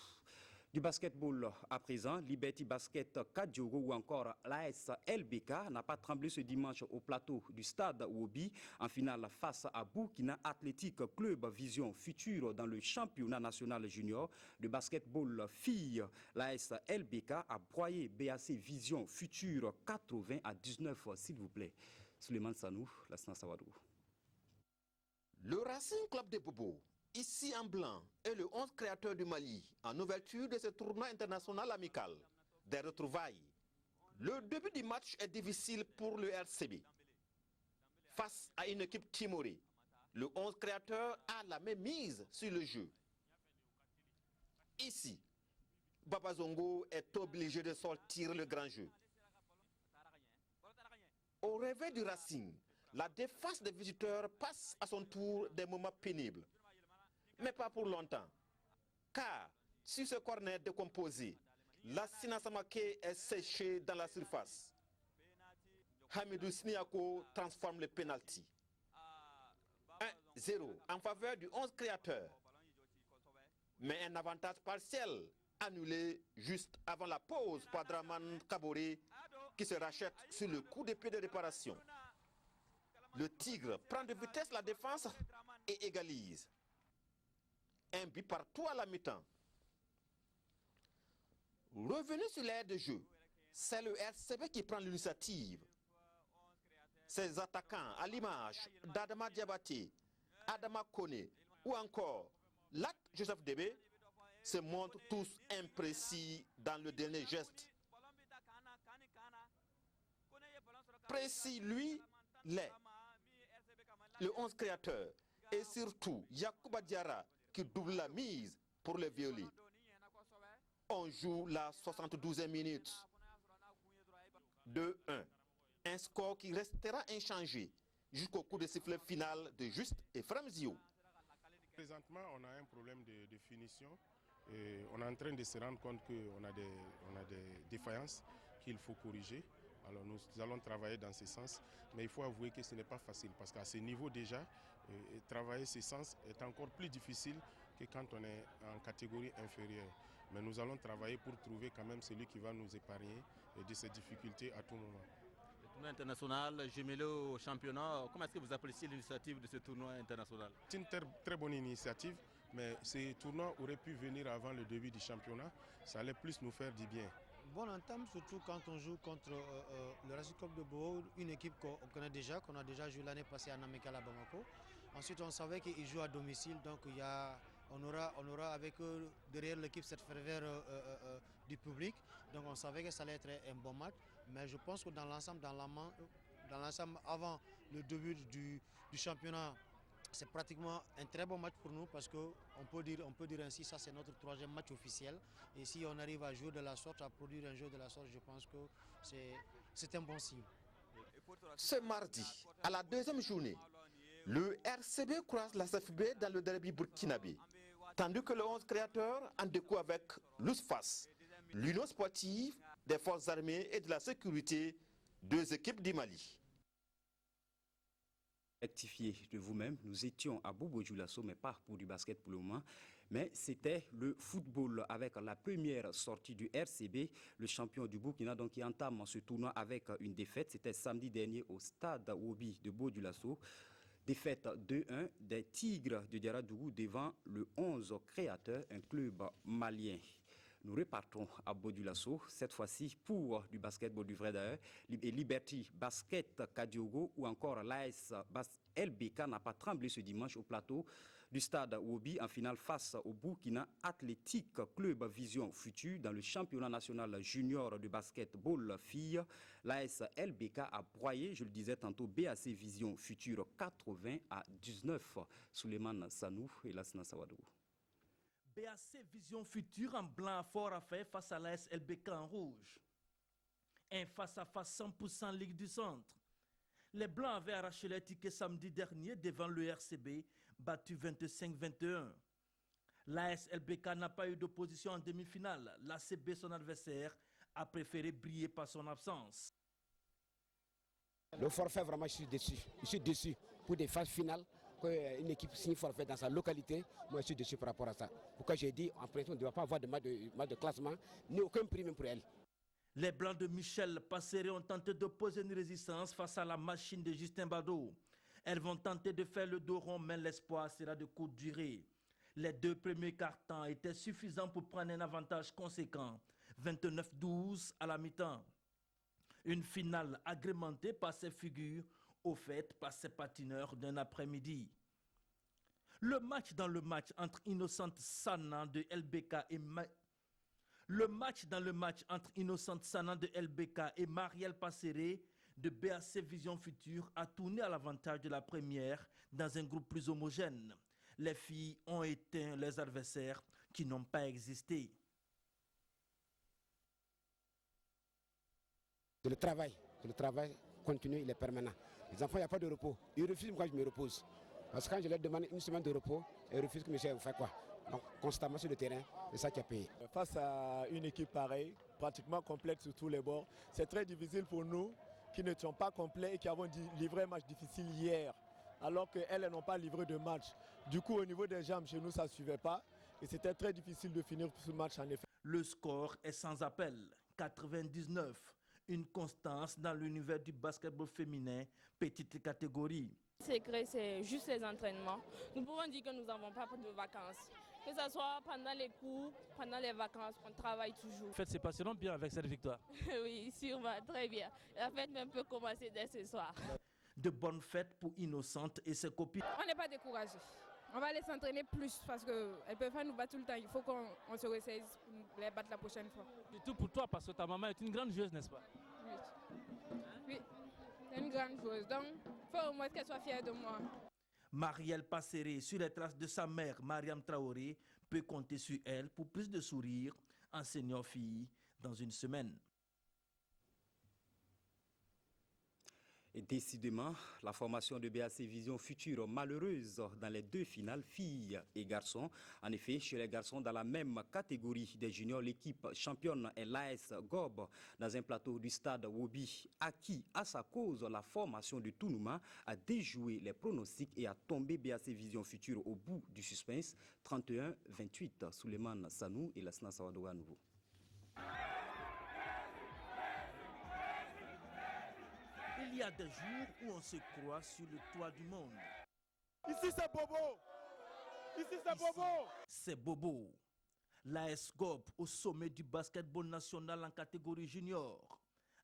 Du basketball à présent, Liberty Basket Kadiogo ou encore l'AS LBK n'a pas tremblé ce dimanche au plateau du stade Wobi en finale face à Burkina Athletic Club Vision Future dans le championnat national junior de basketball filles. L'AS LBK a broyé BAC Vision Future 80-19, s'il vous plaît. Suleiman Sanou, la Sawadou. Le Racing Club de Bobo, ici en blanc, est le 11 créateur du Mali en ouverture de ce tournoi international amical. Des retrouvailles. Le début du match est difficile pour le RCB. Face à une équipe timorée, le 11 créateur a la même mise sur le jeu. Ici, Baba Zongo est obligé de sortir le grand jeu. Au réveil du Racing, la défense des visiteurs passe à son tour des moments pénibles. Mais pas pour longtemps. Car, sur ce corner décomposé, Lassina Samake est séché dans la surface. Hamidou Sniako transforme le penalty. 1-0 en faveur du 11 créateur. Mais un avantage partiel annulé juste avant la pause par Draman Kabore qui se rachète sur le coup d'épée de réparation. Le Tigre prend de vitesse la défense et égalise. Un but partout à la mi-temps. Revenu sur l'aire de jeu, c'est le RCB qui prend l'initiative. Ses attaquants à l'image d'Adama Diabaté, Adama Kone ou encore Lat Joseph Debe se montrent tous imprécis dans le dernier geste. Précis, lui, l'est. Le 11 créateur et surtout Yacouba Diarra qui double la mise pour les violets. On joue la 72e minute. 2-1. Un score qui restera inchangé jusqu'au coup de sifflet final de Juste et Framzio. Présentement, on a un problème de finition. Et on est en train de se rendre compte qu'on a des défaillances qu'il faut corriger. Alors nous allons travailler dans ce sens, mais il faut avouer que ce n'est pas facile parce qu'à ce niveau déjà, travailler ce sens est encore plus difficile que quand on est en catégorie inférieure. Mais nous allons travailler pour trouver quand même celui qui va nous épargner de ces difficultés à tout moment. Le tournoi international, jumelé au championnat, comment est-ce que vous appréciez l'initiative de ce tournoi international? C'est une très bonne initiative, mais ce tournoi aurait pu venir avant le début du championnat. Ça allait plus nous faire du bien. Bonne entame, surtout quand on joue contre le Racing Club de Bobo, une équipe qu'on connaît déjà, qu'on a déjà joué l'année passée en amical à Bamako. Ensuite, on savait qu'ils jouent à domicile, donc on aura avec eux derrière l'équipe cette ferveur du public. Donc on savait que ça allait être un bon match. Mais je pense que dans l'ensemble, avant le début du championnat, c'est pratiquement un très bon match pour nous parce qu'on peut dire ainsi, ça c'est notre 3e match officiel. Et si on arrive à jouer de la sorte, à produire un jeu de la sorte, je pense que c'est un bon signe. Ce mardi, à la 2e journée, le RCB croise la CFB dans le derby burkinabé, tandis que le 11 créateur en découle avec l'USFAS, l'Union sportive des forces armées et de la sécurité, 2 équipes du Mali. Rectifiez de vous-même, nous étions à Bobo Dioulasso, mais pas pour du basket pour le moment, mais c'était le football avec la première sortie du RCB, le champion du Burkina, donc qui entame ce tournoi avec une défaite. C'était samedi dernier au stade Wobi de Bobo Dioulasso. Défaite 2-1 des Tigres de Diaradougou devant le 11 créateur, un club malien. Nous repartons à Bodulasso, cette fois-ci pour du basketball du vrai d'ailleurs. Et Liberty Basket Kadiogo ou encore l'AS LBK n'a pas tremblé ce dimanche au plateau du stade Wobi en finale face au Burkina Athletic Club Vision Future dans le championnat national junior de basketball filles. L'AS LBK a broyé, je le disais tantôt, BAC Vision Future 80-19. Souleymane Sanou et Lassina Sawadou. BAC Vision Future en blanc à fort à faire face à l'AS LBK en rouge. Un face-à-face 100% Ligue du Centre. Les Blancs avaient arraché les tickets samedi dernier devant le RCB, battu 25-21. L'AS LBK n'a pas eu d'opposition en demi-finale. L'ACB, son adversaire, a préféré briller par son absence. Le forfait, vraiment, je suis déçu pour des phases finales. Une équipe signe forfait dans sa localité, moi je suis déçu par rapport à ça. Pourquoi j'ai dit, en principe, on ne doit pas avoir de match de classement, ni aucun prix même pour elle. Les Blancs de Michel Passeré ont tenté d'opposer une résistance face à la machine de Justin Bado. Elles vont tenter de faire le dos rond, mais l'espoir sera de courte durée. Les deux premiers cartons étaient suffisants pour prendre un avantage conséquent, 29-12 à la mi-temps. Une finale agrémentée par ces figures, au fait par ces patineurs d'un après-midi. Le match dans le match entre Innocente Sana de LBK et Marielle Passeré de BAC Vision Future a tourné à l'avantage de la première dans un groupe plus homogène. Les filles ont éteint les adversaires qui n'ont pas existé. Le travail continue, il est permanent. Les enfants, il n'y a pas de repos. Ils refusent, moi je me repose. Parce que quand je leur demande une semaine de repos, ils refusent que monsieur, vous faites quoi? Donc constamment sur le terrain, c'est ça qui a payé. Face à une équipe pareille, pratiquement complète sur tous les bords, c'est très difficile pour nous qui ne sommes pas complets et qui avons livré un match difficile hier, alors qu'elles n'ont pas livré de match. Du coup, au niveau des jambes, chez nous, ça ne suivait pas. Et c'était très difficile de finir ce match en effet. Le score est sans appel, 99. Une constance dans l'univers du basketball féminin, petite catégorie. Le secret, c'est juste les entraînements. Nous pouvons dire que nous n'avons pas de vacances. Que ce soit pendant les cours, pendant les vacances, on travaille toujours. En fait, c'est passionnant bien avec cette victoire. Oui, sûrement, très bien. La fête même peut commencer dès ce soir. De bonnes fêtes pour Innocente et ses copines. On n'est pas découragés. On va aller s'entraîner plus parce qu'elles ne peuvent pas nous battre tout le temps. Il faut qu'on se ressaisisse pour les battre la prochaine fois. Surtout pour toi, parce que ta maman est une grande joueuse, n'est-ce pas? Oui, c'est une grande joueuse. Donc, il faut au moins qu'elle soit fière de moi. Marielle Passeré, sur les traces de sa mère, Mariam Traoré, peut compter sur elle pour plus de sourires, enseignant aux filles dans une semaine. Et décidément, la formation de BAC Vision Future malheureuse dans les deux finales, filles et garçons. En effet, chez les garçons, dans la même catégorie des juniors, l'équipe championne est l'AS Gob dans un plateau du stade Wobi, acquis à sa cause la formation de Tounouma, a déjoué les pronostics et a tombé BAC Vision Future au bout du suspense, 31-28. Souleymane Sanou et Lassina Sawadou à nouveau. Il y a des jours où on se croit sur le toit du monde. Ici c'est Bobo. Ici c'est Bobo. C'est Bobo. L'AS Gob au sommet du basketball national en catégorie junior.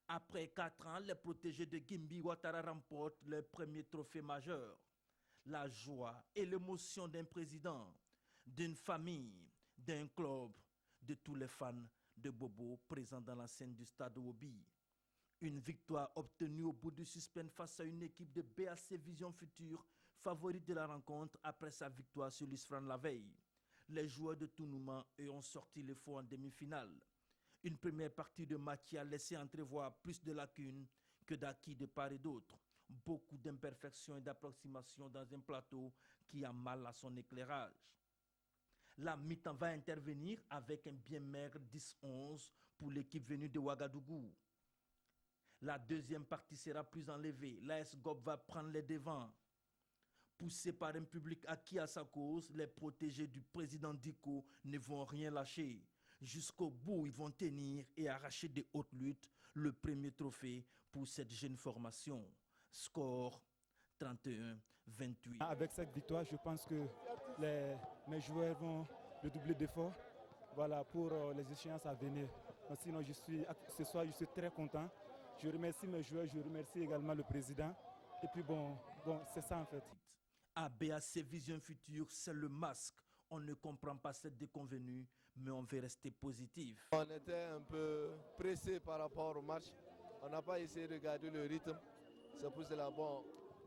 Après 4 ans, les protégés de Gimbi Ouattara remportent leur premier trophée majeur. La joie et l'émotion d'un président, d'une famille, d'un club, de tous les fans de Bobo présents dans la scène du stade Wobi. Une victoire obtenue au bout du suspense face à une équipe de BAC Vision Future, favorite de la rencontre après sa victoire sur l'Isfran la veille. Les joueurs de Tounouma ont sorti le faux en demi-finale. Une première partie de match qui a laissé entrevoir plus de lacunes que d'acquis de part et d'autre. Beaucoup d'imperfections et d'approximations dans un plateau qui a mal à son éclairage. La mi-temps va intervenir avec un bien maigre 10-11 pour l'équipe venue de Ouagadougou. La deuxième partie sera plus enlevée. L'AS Gob va prendre les devants. Poussés par un public acquis à sa cause, les protégés du président Diko ne vont rien lâcher. Jusqu'au bout, ils vont tenir et arracher des hautes luttes le premier trophée pour cette jeune formation. Score 28. Avec cette victoire, je pense que mes joueurs vont redoubler d'efforts, voilà, pour les échéances à venir. Sinon, ce soir, je suis très content. Je remercie mes joueurs, je remercie également le président. Et puis bon, c'est ça en fait. ABAC Vision Future, c'est le masque. On ne comprend pas cette déconvenue, mais on veut rester positif. On était un peu pressé par rapport au match. On n'a pas essayé de garder le rythme. C'est pour cela, bon,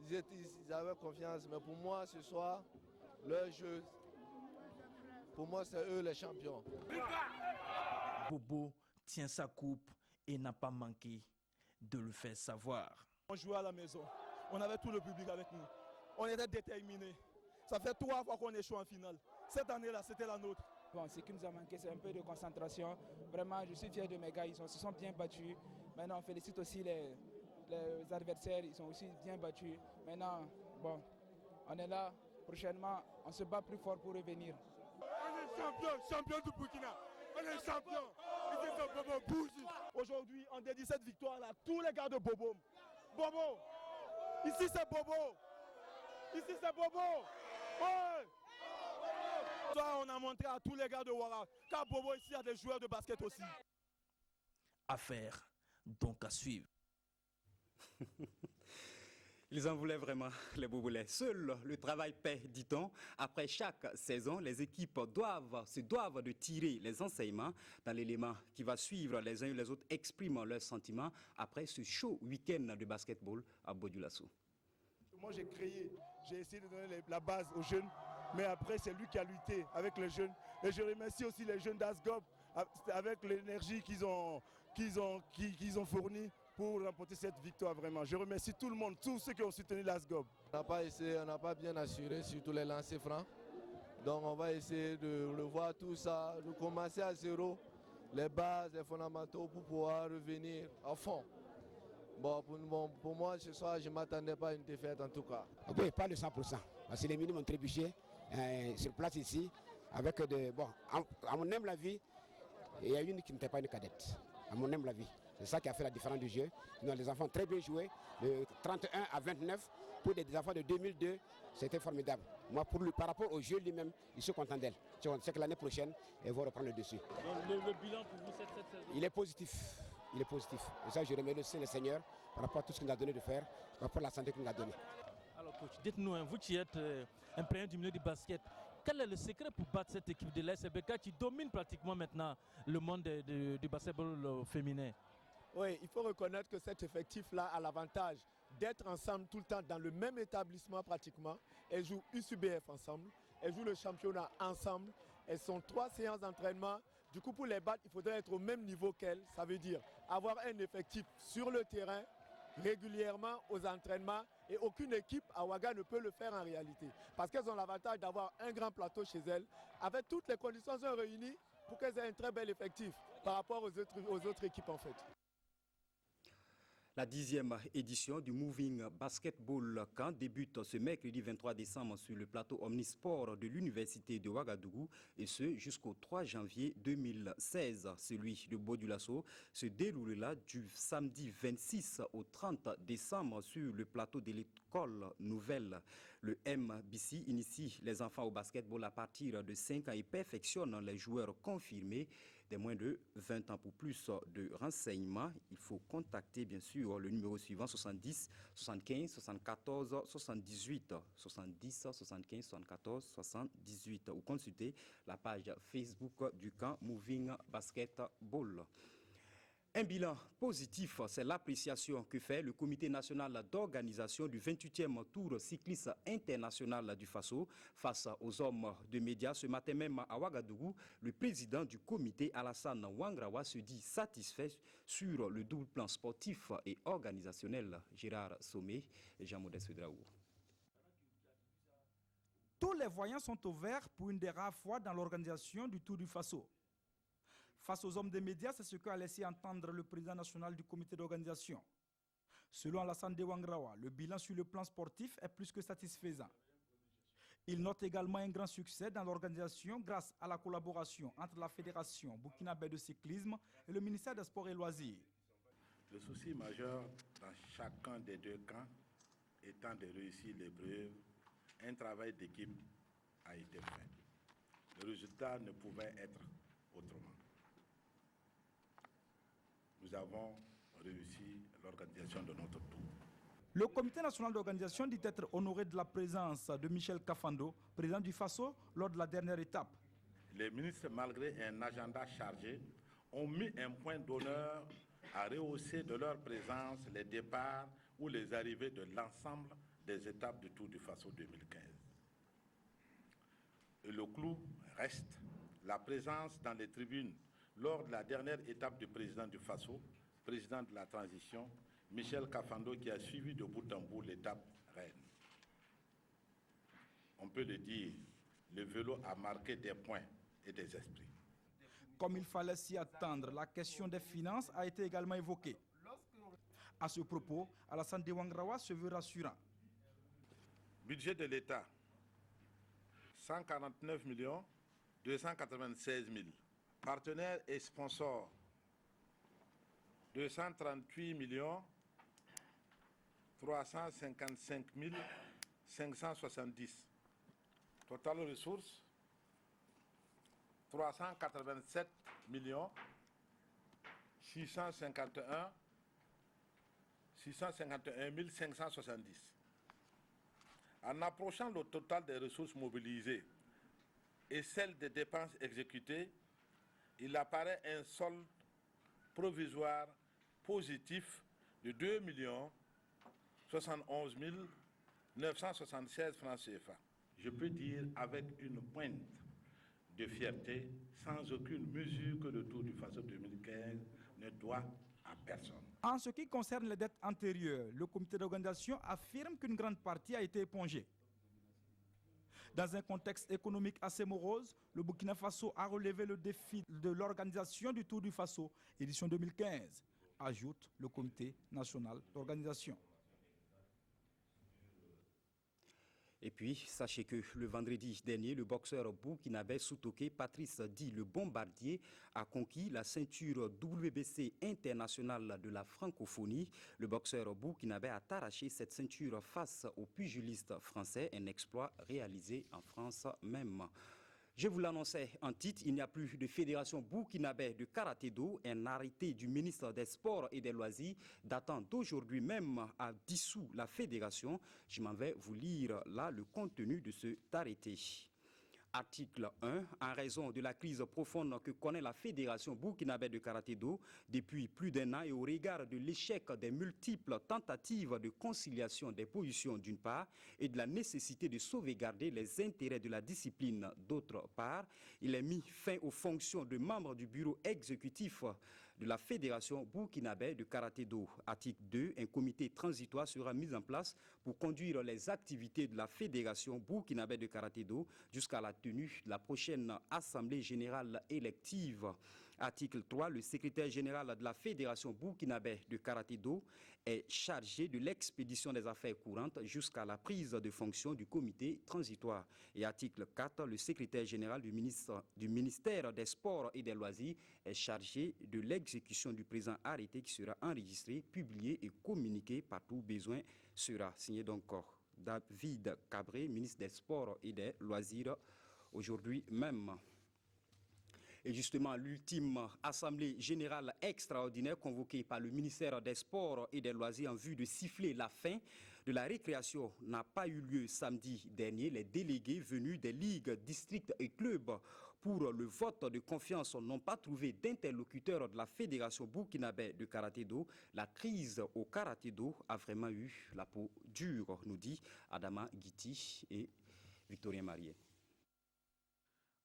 ils avaient confiance. Mais pour moi, ce soir, leur jeu, pour moi, c'est eux les champions. Bobo tient sa coupe et n'a pas manqué de le faire savoir. On jouait à la maison. On avait tout le public avec nous. On était déterminés. Ça fait 3 fois qu'on échoue en finale. Cette année-là, c'était la nôtre. Bon, ce qui nous a manqué, c'est un peu de concentration. Vraiment, je suis fier de mes gars. Ils se sont bien battus. Maintenant, on félicite aussi les adversaires. Ils sont aussi bien battus. Maintenant, bon, on est là. Prochainement, on se bat plus fort pour revenir. On est champion du Burkina. On est champion. Aujourd'hui, on dédie cette victoire à tous les gars de Bobo. Bobo, ici c'est Bobo. Ici c'est Bobo. Ouais. Ça, on a montré à tous les gars de Ouara qu'à Bobo, ici, il y a des joueurs de basket aussi. Affaire donc à suivre. Ils en voulaient vraiment, les Bobolais. Seul le travail paie, dit-on. Après chaque saison, les équipes se doivent de tirer les enseignements. Dans l'élément qui va suivre, les uns et les autres expriment leurs sentiments après ce chaud week-end de basketball à Bodulasso. Moi, j'ai essayé de donner la base aux jeunes, mais après, c'est lui qui a lutté avec les jeunes. Et je remercie aussi les jeunes d'Asgob avec l'énergie qu'ils ont fournie pour remporter cette victoire vraiment. Je remercie tout le monde, tous ceux qui ont soutenu l'Asgob. On n'a pas essayé, on n'a pas bien assuré, surtout les lancers francs. Donc on va essayer de revoir tout ça, de commencer à zéro, les bases, les fondamentaux pour pouvoir revenir à fond. Bon, pour moi, ce soir, je ne m'attendais pas à une défaite en tout cas. Oui, pas de 100%. Parce que les minimums ont trébuché sur place ici. Avec à mon humble avis, il y a une qui n'était pas une cadette. À mon humble avis. C'est ça qui a fait la différence du jeu. Sinon, les enfants ont très bien joué. De 31 à 29, pour des enfants de 2002, c'était formidable. Moi, par rapport au jeu lui-même, je suis content d'elle. Je sais que l'année prochaine, elle va reprendre le dessus. Le bilan pour vous cette saison? Il est positif. Il est positif. Et ça, je remercie le Seigneur par rapport à tout ce qu'il nous a donné de faire, par rapport à la santé qu'il nous a donnée. Alors, coach, dites-nous, vous qui êtes imprégné du milieu du basket, quel est le secret pour battre cette équipe de l'ASBK qui domine pratiquement maintenant le monde du basketball féminin? Oui, il faut reconnaître que cet effectif-là a l'avantage d'être ensemble tout le temps dans le même établissement pratiquement. Elles jouent UCBF ensemble, elles jouent le championnat ensemble. Elles sont 3 séances d'entraînement. Du coup, pour les battre, il faudrait être au même niveau qu'elles. Ça veut dire avoir un effectif sur le terrain, régulièrement aux entraînements. Et aucune équipe à Ouaga ne peut le faire en réalité. Parce qu'elles ont l'avantage d'avoir un grand plateau chez elles. Avec toutes les conditions réunies pour qu'elles aient un très bel effectif par rapport aux autres équipes en fait. La 10e édition du Moving Basketball Camp débute ce mercredi 23 décembre sur le plateau Omnisport de l'Université de Ouagadougou et ce jusqu'au 3 janvier 2016. Celui de Bodulasso se déroulera du samedi 26 au 30 décembre sur le plateau de l'école nouvelle. Le MBC initie les enfants au basketball à partir de 5 ans et perfectionne les joueurs confirmés des moins de 20 ans. Pour plus de renseignements, il faut contacter bien sûr le numéro suivant 70 75 74 78 70 75 74 78 ou consulter la page Facebook du camp Moving Basketball. Un bilan positif, c'est l'appréciation que fait le comité national d'organisation du 28e tour cycliste international du Faso face aux hommes de médias. Ce matin même à Ouagadougou, le président du comité, Alassane Wangrawa, se dit satisfait sur le double plan sportif et organisationnel. Gérard Sommet et Jean-Modeste Draou. Tous les voyants sont au vert pour une des rares fois dans l'organisation du Tour du Faso. Face aux hommes des médias, c'est ce qu'a laissé entendre le président national du comité d'organisation. Selon Alassane Wangrawa, le bilan sur le plan sportif est plus que satisfaisant. Il note également un grand succès dans l'organisation grâce à la collaboration entre la Fédération burkinabé de cyclisme et le ministère des Sports et Loisirs. Le souci majeur dans chacun des deux camps étant de réussir l'épreuve un travail d'équipe a été fait. Le résultat ne pouvait être autrement. Nous avons réussi l'organisation de notre tour. Le comité national d'organisation dit être honoré de la présence de Michel Kafando, président du FASO, lors de la dernière étape. Les ministres, malgré un agenda chargé, ont mis un point d'honneur à rehausser de leur présence les départs ou les arrivées de l'ensemble des étapes du Tour du Faso 2015. Et le clou reste la présence dans les tribunes lors de la dernière étape du président du Faso, président de la transition, Michel Kafando, qui a suivi de bout en bout l'étape reine. On peut le dire, le vélo a marqué des points et des esprits. Comme il fallait s'y attendre, la question des finances a été également évoquée. À ce propos, Alassane Dewangrawa se veut rassurant. Budget de l'État, 149 296 000. Partenaires et sponsors, 238 355 570. Total ressources, 387 651 570. En approchant le total des ressources mobilisées et celle des dépenses exécutées, il apparaît un solde provisoire positif de 2 71 976 francs CFA. Je peux dire avec une pointe de fierté, sans aucune mesure, que le Tour du Faso 2015 ne doit à personne. En ce qui concerne les dettes antérieures, le comité d'organisation affirme qu'une grande partie a été épongée. Dans un contexte économique assez morose, le Burkina Faso a relevé le défi de l'organisation du Tour du Faso, édition 2015, ajoute le comité national d'organisation. Et puis, sachez que le vendredi dernier, le boxeur burkinabé Soutoké Patrice dit le Bombardier a conquis la ceinture WBC internationale de la francophonie. Le boxeur burkinabé a arraché cette ceinture face au pugiliste français, un exploit réalisé en France même. Je vous l'annonçais en titre, il n'y a plus de fédération burkinabé de karaté-do. Un arrêté du ministre des Sports et des Loisirs datant d'aujourd'hui même a dissous la fédération. Je m'en vais vous lire là le contenu de cet arrêté. Article 1. En raison de la crise profonde que connaît la Fédération burkinabé de karaté-do depuis plus d'un an et au regard de l'échec des multiples tentatives de conciliation des positions d'une part et de la nécessité de sauvegarder les intérêts de la discipline d'autre part, il est mis fin aux fonctions de membre du bureau exécutif de la Fédération burkinabé de karaté-do. Article 2. Un comité transitoire sera mis en place pour conduire les activités de la Fédération burkinabé de karaté-do jusqu'à la tenue de la prochaine Assemblée générale élective. Article 3. Le secrétaire général de la Fédération burkinabé de karaté-do est chargé de l'expédition des affaires courantes jusqu'à la prise de fonction du comité transitoire. Et article 4. Le secrétaire général du ministère des Sports et des Loisirs est chargé de l'exécution du présent arrêté qui sera enregistré, publié et communiqué par tout besoin sera. Signé donc David Cabré, ministre des Sports et des Loisirs, aujourd'hui même. Et justement, l'ultime assemblée générale extraordinaire convoquée par le ministère des Sports et des Loisirs en vue de siffler la fin de la récréation n'a pas eu lieu samedi dernier. Les délégués venus des ligues, districts et clubs pour le vote de confiance n'ont pas trouvé d'interlocuteur de la Fédération burkinabé de karaté-do. La crise au karaté-do a vraiment eu la peau dure, nous dit Adama Guiti et Victorien Marié.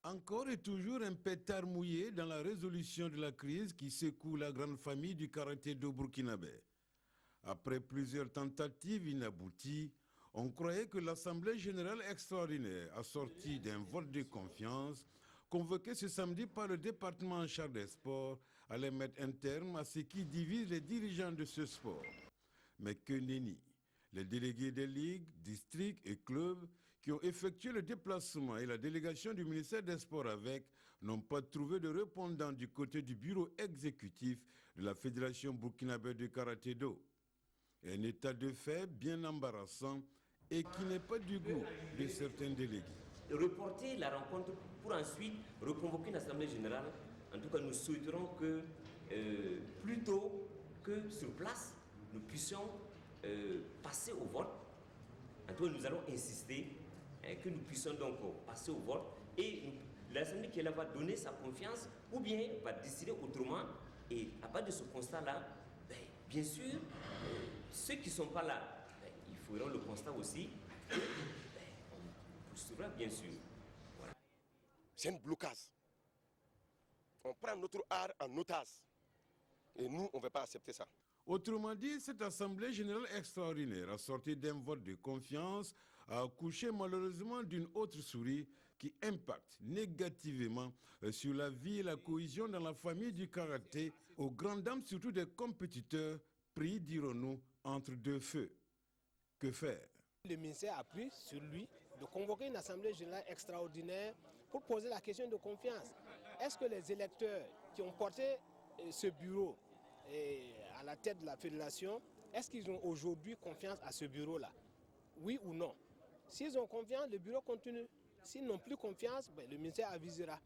Encore et toujours un pétard mouillé dans la résolution de la crise qui secoue la grande famille du karaté-do burkinabé. Après plusieurs tentatives inabouties, on croyait que l'Assemblée générale extraordinaire, assortie d'un vote de confiance, convoqué ce samedi par le département en charge des sports, allait mettre un terme à ce qui divise les dirigeants de ce sport. Mais que nenni! Les délégués des ligues, districts et clubs qui ont effectué le déplacement et la délégation du ministère des Sports avec n'ont pas trouvé de répondant du côté du bureau exécutif de la Fédération burkinabé de karaté-do. Un état de fait bien embarrassant et qui n'est pas du goût de certains délégués. Reporter la rencontre pour ensuite reconvoquer une assemblée générale, en tout cas nous souhaiterons que plutôt que sur place, nous puissions passer au vote. En tout cas, nous allons insister que nous puissions donc passer au vote et l'Assemblée qui est là va donner sa confiance ou bien va décider autrement. Et à part de ce constat-là, bien sûr, ceux qui ne sont pas là, ils feront le constat aussi. On poursuivra bien sûr. Voilà. C'est un blocage. On prend notre art en otage. Et nous, on ne va pas accepter ça. Autrement dit, cette Assemblée générale extraordinaire, assortie d'un vote de confiance, a accouché malheureusement d'une autre souris qui impacte négativement sur la vie et la cohésion dans la famille du karaté, aux grandes dames surtout des compétiteurs pris, dirons-nous, entre deux feux. Que faire? Le ministère a pris sur lui de convoquer une Assemblée générale extraordinaire pour poser la question de confiance. Est-ce que les électeurs qui ont porté ce bureau à la tête de la fédération, est-ce qu'ils ont aujourd'hui confiance à ce bureau-là? Oui ou non? S'ils ont confiance, le bureau continue. S'ils n'ont plus confiance, le ministère avisera.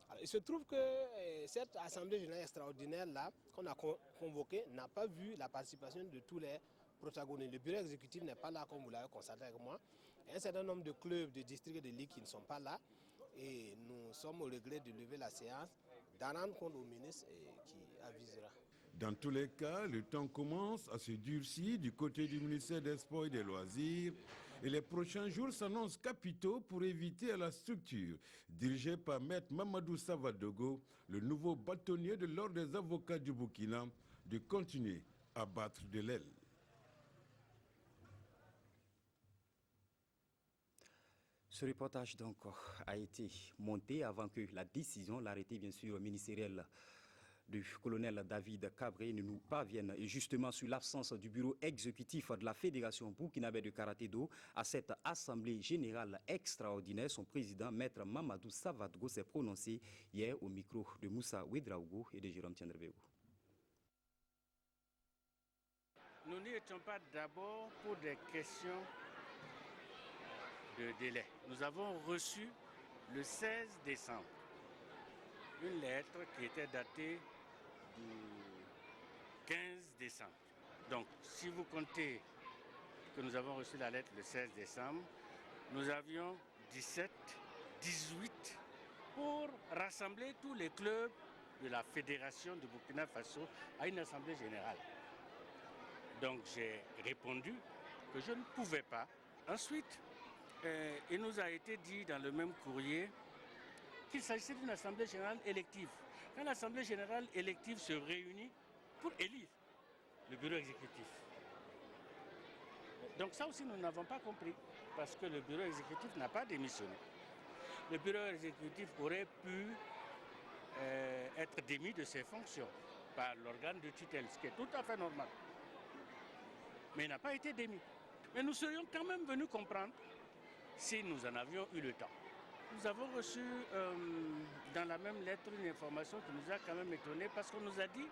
Alors, il se trouve que cette Assemblée générale extraordinaire-là, qu'on a convoquée, n'a pas vu la participation de tous les protagonistes. Le bureau exécutif n'est pas là, comme vous l'avez constaté avec moi. Il y a un certain nombre de clubs, de districts et de ligues qui ne sont pas là. Et nous sommes au regret de lever la séance, d'en rendre compte au ministre qui avisera. Dans tous les cas, le temps commence à se durcir du côté du ministère des Sports et des Loisirs et les prochains jours s'annoncent capitaux pour éviter à la structure, dirigée par Maître Mamadou Savadogo, le nouveau bâtonnier de l'Ordre des avocats du Burkina, de continuer à battre de l'aile. Ce reportage donc a été monté avant que la décision, l'arrêté bien sûr ministériel du colonel David Cabré ne nous parvienne, et justement sur l'absence du bureau exécutif de la Fédération burkinabé de karaté-do à cette assemblée générale extraordinaire. Son président, Maître Mamadou Savadogo, s'est prononcé hier au micro de Moussa Ouedraogo et de Jérôme Tiendrebego. Nous n'y étions pas d'abord pour des questions de délai. Nous avons reçu le 16 décembre une lettre qui était datée du 15 décembre. Donc, si vous comptez que nous avons reçu la lettre le 16 décembre, nous avions 17, 18 pour rassembler tous les clubs de la Fédération du Burkina Faso à une assemblée générale. Donc, j'ai répondu que je ne pouvais pas. Ensuite, il nous a été dit dans le même courrier qu'il s'agissait d'une assemblée générale élective. Quand l'assemblée générale élective se réunit pour élire le bureau exécutif. Donc ça aussi, nous n'avons pas compris, parce que le bureau exécutif n'a pas démissionné. Le bureau exécutif aurait pu être démis de ses fonctions par l'organe de tutelle, ce qui est tout à fait normal. Mais il n'a pas été démis. Mais nous serions quand même venus comprendre si nous en avions eu le temps. Nous avons reçu dans la même lettre une information qui nous a quand même étonnés, parce qu'on nous a dit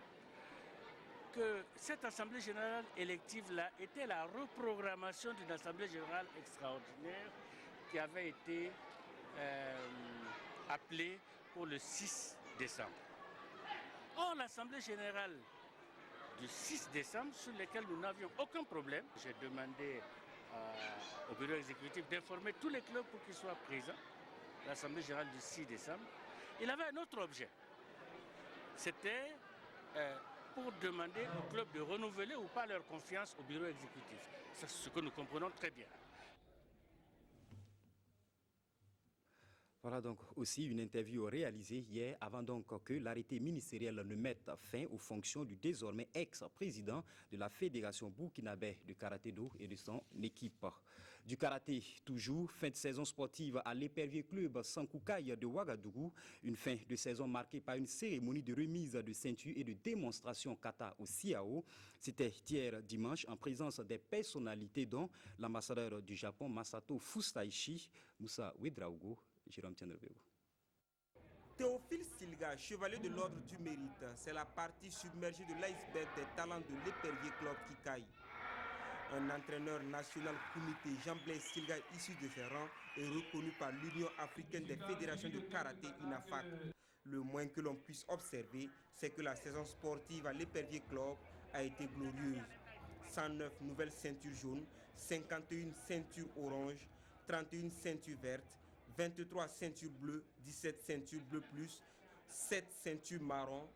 que cette assemblée générale élective-là était la reprogrammation d'une assemblée générale extraordinaire qui avait été appelée pour le 6 décembre. Or, l'assemblée générale du 6 décembre, sur laquelle nous n'avions aucun problème, j'ai demandé au bureau exécutif d'informer tous les clubs pour qu'ils soient présents. L'assemblée générale du 6 décembre, il avait un autre objet. C'était pour demander aux clubs de renouveler ou pas leur confiance au bureau exécutif. C'est ce que nous comprenons très bien. Voilà donc aussi une interview réalisée hier avant donc que l'arrêté ministériel ne mette fin aux fonctions du désormais ex-président de la Fédération burkinabé de karaté-do et de son équipe. Du karaté toujours, fin de saison sportive à l'épervier club Sankoukaï de Ouagadougou, une fin de saison marquée par une cérémonie de remise de ceinture et de démonstration kata au CIAO. C'était hier dimanche en présence des personnalités dont l'ambassadeur du Japon Masato Fusaichi, Moussa Ouedraogo, Jérôme Tiendrebego. Théophile Silga, chevalier de l'ordre du mérite, c'est la partie submergée de l'iceberg des talents de l'épervier club Kikaï. Un entraîneur national comité, Jean-Blaise Silga, issu de ses rangs, est reconnu par l'Union africaine des fédérations de karaté UNAFAC. Le moins que l'on puisse observer, c'est que la saison sportive à l'Épervier Club a été glorieuse. 109 nouvelles ceintures jaunes, 51 ceintures oranges, 31 ceintures vertes, 23 ceintures bleues, 17 ceintures bleues plus, 7 ceintures marron,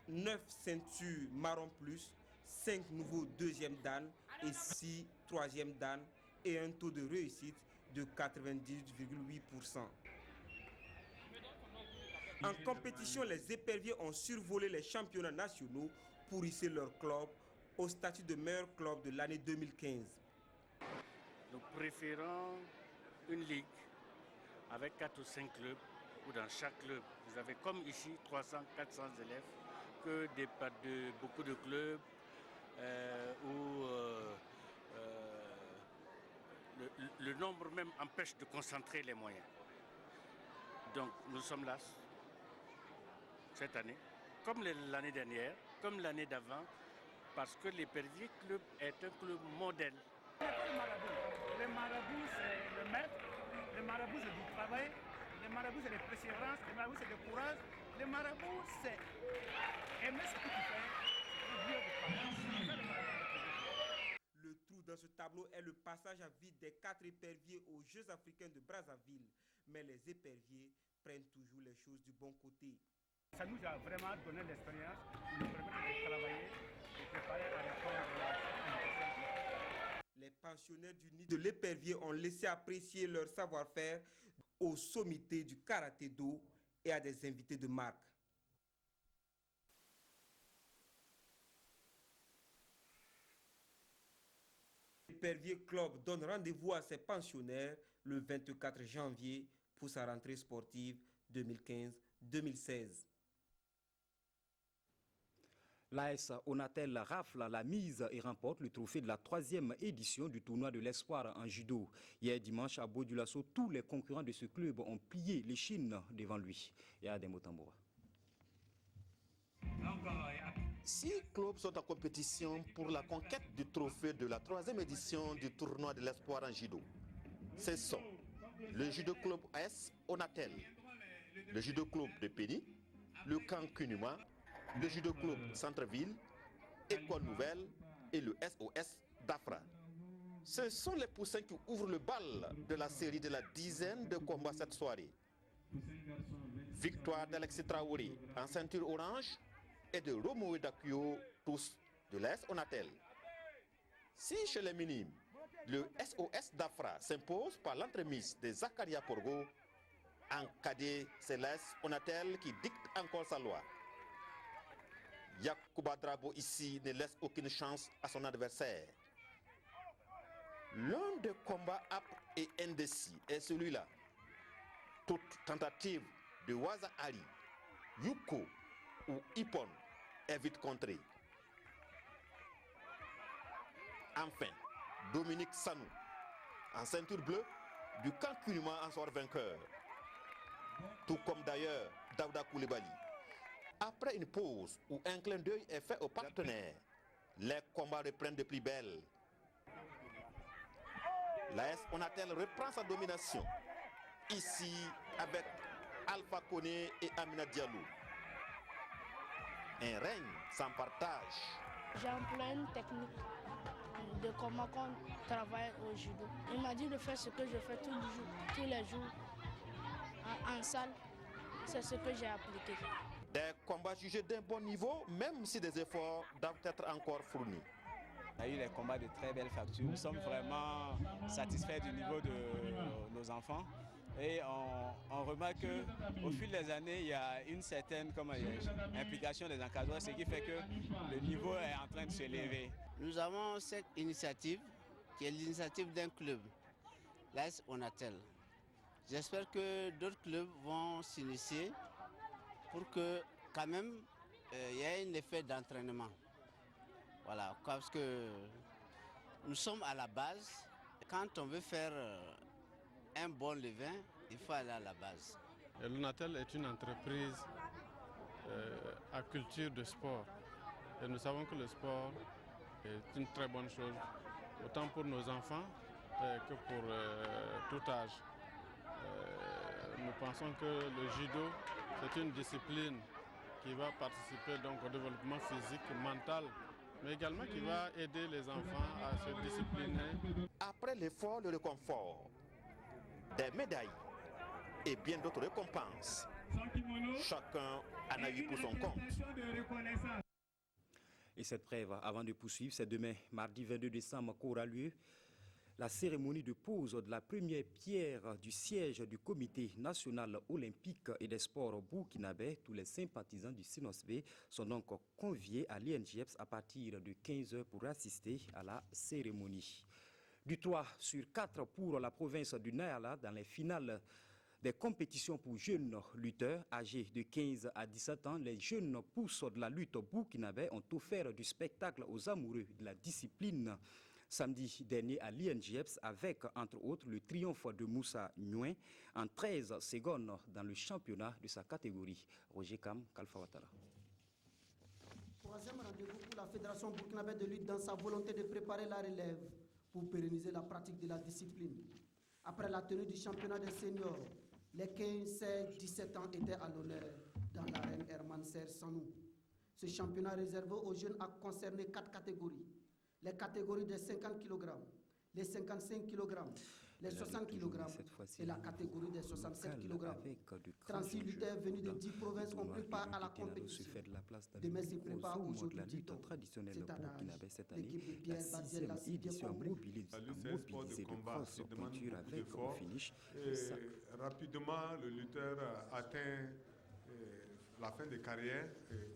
9 ceintures marron plus, 5 nouveaux deuxièmes dan et 6 troisièmes dan et un taux de réussite de 90,8%. En compétition, les éperviers ont survolé les championnats nationaux pour hisser leur club au statut de meilleur club de l'année 2015. Nous préférons une ligue avec 4 ou 5 clubs, où dans chaque club, vous avez comme ici 300, 400 élèves, que de beaucoup de clubs où le nombre même empêche de concentrer les moyens. Donc nous sommes là cette année, comme l'année dernière, comme l'année d'avant, parce que l'Épervier Club est un club modèle. Le marabout, c'est le maître, le marabout, c'est du travail, le marabout, c'est de persévérance, le marabout, c'est de courage, le marabout, c'est aimer ce que tu fais. Le trou dans ce tableau est le passage à vide des 4 éperviers aux Jeux africains de Brazzaville. Mais les éperviers prennent toujours les choses du bon côté. Ça nous a vraiment donné l'expérience, nous permet de travailler et préparer à répondre à la. Les pensionnaires du nid de l'Épervier ont laissé apprécier leur savoir-faire aux sommités du karaté-do et à des invités de marque. L'Épervier Club donne rendez-vous à ses pensionnaires le 24 janvier pour sa rentrée sportive 2015-2016. L'AS Onatel rafle la mise et remporte le trophée de la 3e édition du tournoi de l'espoir en judo. Hier dimanche à Bodulasso, tous les concurrents de ce club ont plié l'échine devant lui. Et à Demotambora. 6 clubs sont en compétition pour la conquête du trophée de la 3e édition du tournoi de l'espoir en judo. Ce sont le judo club AS Onatel, le judo club de Péni, le camp Kunuma, le judo club Centre-Ville, École Nouvelle et le SOS d'Afra. Ce sont les poussins qui ouvrent le bal de la série de la dizaine de combats cette soirée. Victoire d'Alexis Traoré en ceinture orange et de Romo Dakuyo, tous de l'AS Onatel. Si chez les minimes, le SOS d'Afra s'impose par l'entremise de Zakaria Porgo, en cadet, c'est l'AS Onatel qui dicte encore sa loi. Yacouba Drabo ici ne laisse aucune chance à son adversaire. L'un des combats âpres et indécis est celui-là. Toute tentative de Waza Ali, Yuko ou Ipon est vite contrée. Enfin, Dominique Sanou, en ceinture bleue, du camp Kunuma en sort vainqueur. Tout comme d'ailleurs Daouda Koulibaly. Après une pause où un clin d'œil est fait aux partenaires, les combats reprennent de plus belle. L'AS Onatel reprend sa domination, ici avec Alpha Koné et Amina Diallo. Un règne sans partage. J'ai un plan technique de comment on travaille au judo. Il m'a dit de faire ce que je fais tous les jours en salle. C'est ce que j'ai appliqué. Des combats jugés d'un bon niveau, même si des efforts doivent être encore fournis. On a eu des combats de très belle facture. Nous sommes vraiment satisfaits du niveau de nos enfants. Et on remarque qu'au fil des années, il y a une certaine implication des encadreurs, ce qui fait que le niveau est en train de se lever. Nous avons cette initiative qui est l'initiative d'un club, l'AS Onatel. J'espère que d'autres clubs vont s'initier pour que quand même il y ait un effet d'entraînement. Voilà, parce que nous sommes à la base. Quand on veut faire un bon levain, il faut aller à la base. L'Onatel est une entreprise à culture de sport. Et nous savons que le sport est une très bonne chose autant pour nos enfants que pour tout âge. Nous pensons que le judo, c'est une discipline qui va participer donc au développement physique, mental, mais également qui va aider les enfants à se discipliner. Après l'effort, le réconfort, des médailles et bien d'autres récompenses. Chacun en a eu pour son compte. Et cette trêve, avant de poursuivre, c'est demain, mardi 22 décembre, qu'aura lieu la cérémonie de pose de la première pierre du siège du Comité national olympique et des sports burkinabé. Tous les sympathisants du CNOSB sont donc conviés à l'INGEPS à partir de 15h pour assister à la cérémonie. Du 3 sur 4 pour la province du Nayala dans les finales des compétitions pour jeunes lutteurs âgés de 15 à 17 ans. Les jeunes pousses de la lutte burkinabé ont offert du spectacle aux amoureux de la discipline samedi dernier à l'INGEPS avec, entre autres, le triomphe de Moussa Nguyen en 13 secondes dans le championnat de sa catégorie. Roger Kam, Kalfa Ouattara. Troisième rendez-vous pour la Fédération burkinabé de lutte dans sa volonté de préparer la relève pour pérenniser la pratique de la discipline. Après la tenue du championnat des seniors, les 15, 16, 17 ans étaient à l'honneur dans l'arène Herman Ser Sanou. Ce championnat réservé aux jeunes a concerné 4 catégories. Les catégories des 50 kg, les 55 kg, les 60 kg et la catégorie des 67 kg. 36 lutteurs venus de 10 provinces ont pris part à la compétition. Demain se prépare aujourd'hui c'est à l'équipe de Pierre Badiel, la sixième mobilisée de grosses pointures avec au finish. Rapidement, le lutteur atteint la fin de carrière.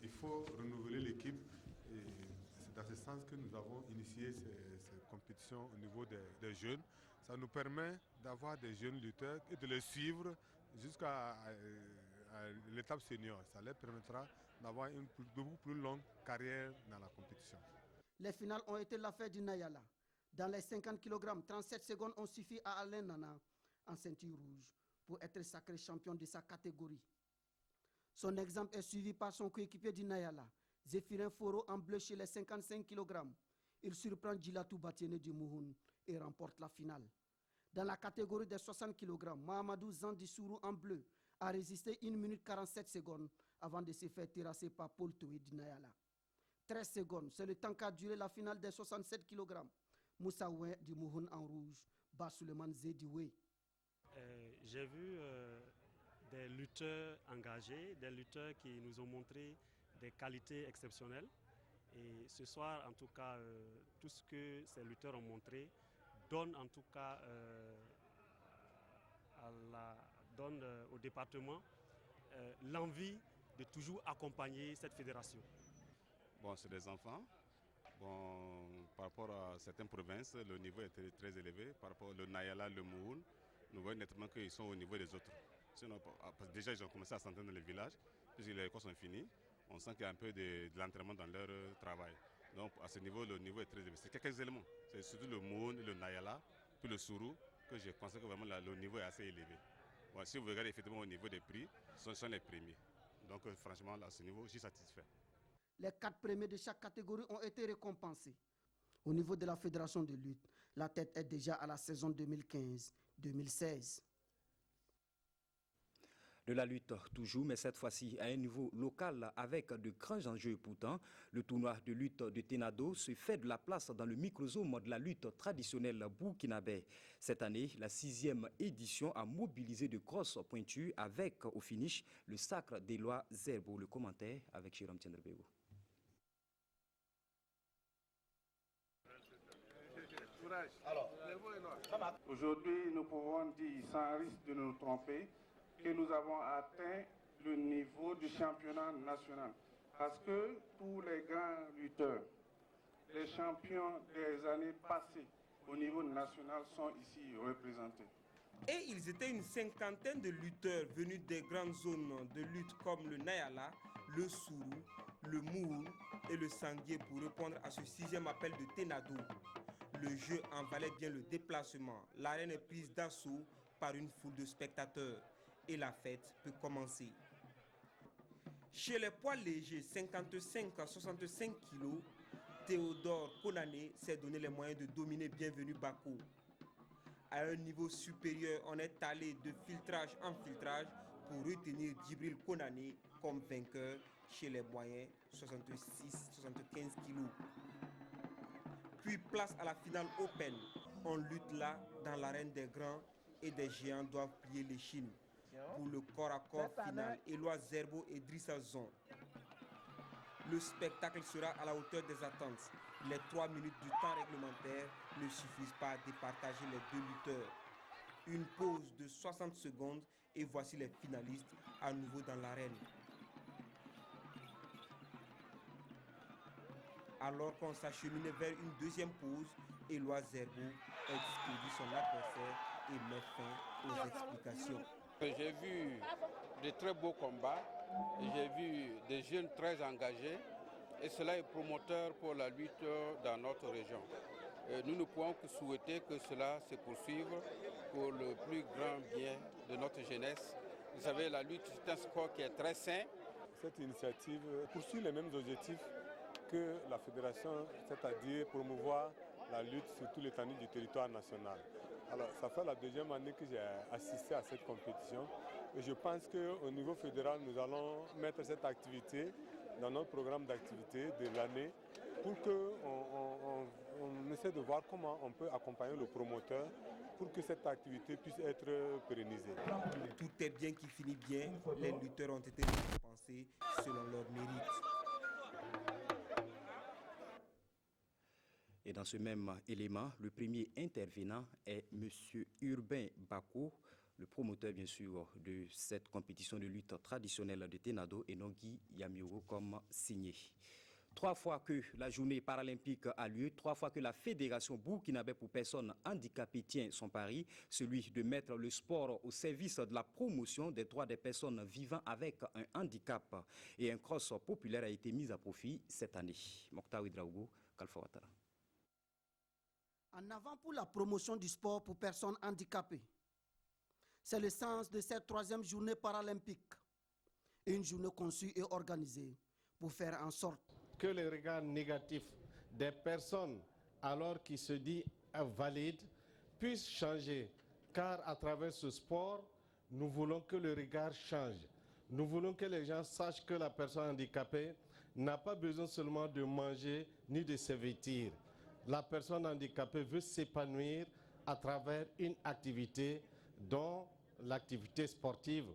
Il faut renouveler l'équipe. C'est dans ce sens que nous avons initié ces compétitions au niveau des jeunes. Ça nous permet d'avoir des jeunes lutteurs et de les suivre jusqu'à l'étape senior. Ça leur permettra d'avoir une beaucoup plus longue carrière dans la compétition. Les finales ont été l'affaire du Nayala. Dans les 50 kg, 37 secondes ont suffi à Alain Nana en ceinture rouge pour être sacré champion de sa catégorie. Son exemple est suivi par son coéquipier du Nayala, Zéphirin Foro en bleu chez les 55 kg. Il surprend Djilatou Batiene du Mouhoun et remporte la finale. Dans la catégorie des 60 kg, Mahamadou Zandissourou en bleu a résisté 1 minute 47 secondes avant de se faire terrasser par Paul Toué du Nayala. 13 secondes, c'est le temps qu'a duré la finale des 67 kg. Moussa Oué du Mouhoun en rouge bat Suleiman Zedioué. J'ai vu des lutteurs engagés, des lutteurs qui nous ont montré des qualités exceptionnelles. Et ce soir, en tout cas, tout ce que ces lutteurs ont montré donne en tout cas au département l'envie de toujours accompagner cette fédération. Bon, c'est des enfants. Bon, par rapport à certaines provinces, le niveau est très élevé. Par rapport au Nayala, le Mouhoun, nous voyons nettement qu'ils sont au niveau des autres. Sinon, déjà, ils ont commencé à s'entendre dans les villages, puisque les écoles sont finies. On sent qu'il y a un peu de l'entraînement dans leur travail. Donc à ce niveau, le niveau est très élevé. C'est quelques éléments. C'est surtout le Mouhoun, le Nayala, puis le Sourou, que je pense que vraiment le niveau est assez élevé. Bon, si vous regardez effectivement au niveau des prix, ce sont les premiers. Donc franchement, à ce niveau, je suis satisfait. Les 4 premiers de chaque catégorie ont été récompensés. Au niveau de la fédération de lutte, la tête est déjà à la saison 2015-2016. De la lutte toujours, mais cette fois-ci à un niveau local avec de grands enjeux pourtant. Le tournoi de lutte de Tenado se fait de la place dans le microsome de la lutte traditionnelle burkinabé. Cette année, la 6e édition a mobilisé de grosses pointures avec au finish le sacre d'Éloi Zerbo. Le commentaire avec Jérôme Tiendrebego. Aujourd'hui, nous pouvons dire sans risque de nous tromper que nous avons atteint le niveau du championnat national. Parce que tous les grands lutteurs, les champions des années passées au niveau national sont ici représentés. Et ils étaient une cinquantaine de lutteurs venus des grandes zones de lutte comme le Nayala, le Sourou, le Mouhoun et le Sanguier pour répondre à ce 6e appel de Tenado. Le jeu en valait bien le déplacement. L'arène est prise d'assaut par une foule de spectateurs et la fête peut commencer. Chez les poids légers 55 à 65 kg, Théodore Konané s'est donné les moyens de dominer Bienvenu Bako. À un niveau supérieur, on est allé de filtrage en filtrage pour retenir Djibril Konané comme vainqueur chez les moyens 66-75 kg. Puis place à la finale Open. On lutte là dans l'arène des grands et des géants doivent plier l'échine. Pour le corps à corps final, Éloi Zerbo et Drissa Zon. Le spectacle sera à la hauteur des attentes. Les 3 minutes du temps réglementaire ne suffisent pas à départager les deux lutteurs. Une pause de 60 secondes et voici les finalistes à nouveau dans l'arène. Alors qu'on s'acheminait vers une deuxième pause, Éloi Zerbo expédie son adversaire et met fin aux explications. J'ai vu de très beaux combats, j'ai vu des jeunes très engagés et cela est promoteur pour la lutte dans notre région. Nous ne pouvons que souhaiter que cela se poursuive pour le plus grand bien de notre jeunesse. Vous savez, la lutte c'est un sport qui est très sain. Cette initiative poursuit les mêmes objectifs que la fédération, c'est-à-dire promouvoir la lutte sur tout l'étendue du territoire national. Alors, ça fait la deuxième année que j'ai assisté à cette compétition et je pense qu'au niveau fédéral, nous allons mettre cette activité dans notre programme d'activité de l'année pour qu'on essaie de voir comment on peut accompagner le promoteur pour que cette activité puisse être pérennisée. Tout est bien qui finit bien, les lutteurs ont été récompensés selon leur mérite. Et dans ce même élément, le premier intervenant est M. Urbain Bako, le promoteur bien sûr de cette compétition de lutte traditionnelle de Tenado et Nogui Yamiogo comme signé. 3 fois que la journée paralympique a lieu, 3 fois que la Fédération burkinabé pour personnes handicapées tient son pari, celui de mettre le sport au service de la promotion des droits des personnes vivant avec un handicap. Et un cross populaire a été mis à profit cette année. Mokhtar Ouedraogo, Kalfa Ouattara. En avant pour la promotion du sport pour personnes handicapées. C'est le sens de cette 3e journée paralympique. Une journée conçue et organisée pour faire en sorte que les regards négatifs des personnes alors qu'ils se disent valides puissent changer. Car à travers ce sport, nous voulons que le regard change. Nous voulons que les gens sachent que la personne handicapée n'a pas besoin seulement de manger ni de se vêtir. La personne handicapée veut s'épanouir à travers une activité, dont l'activité sportive,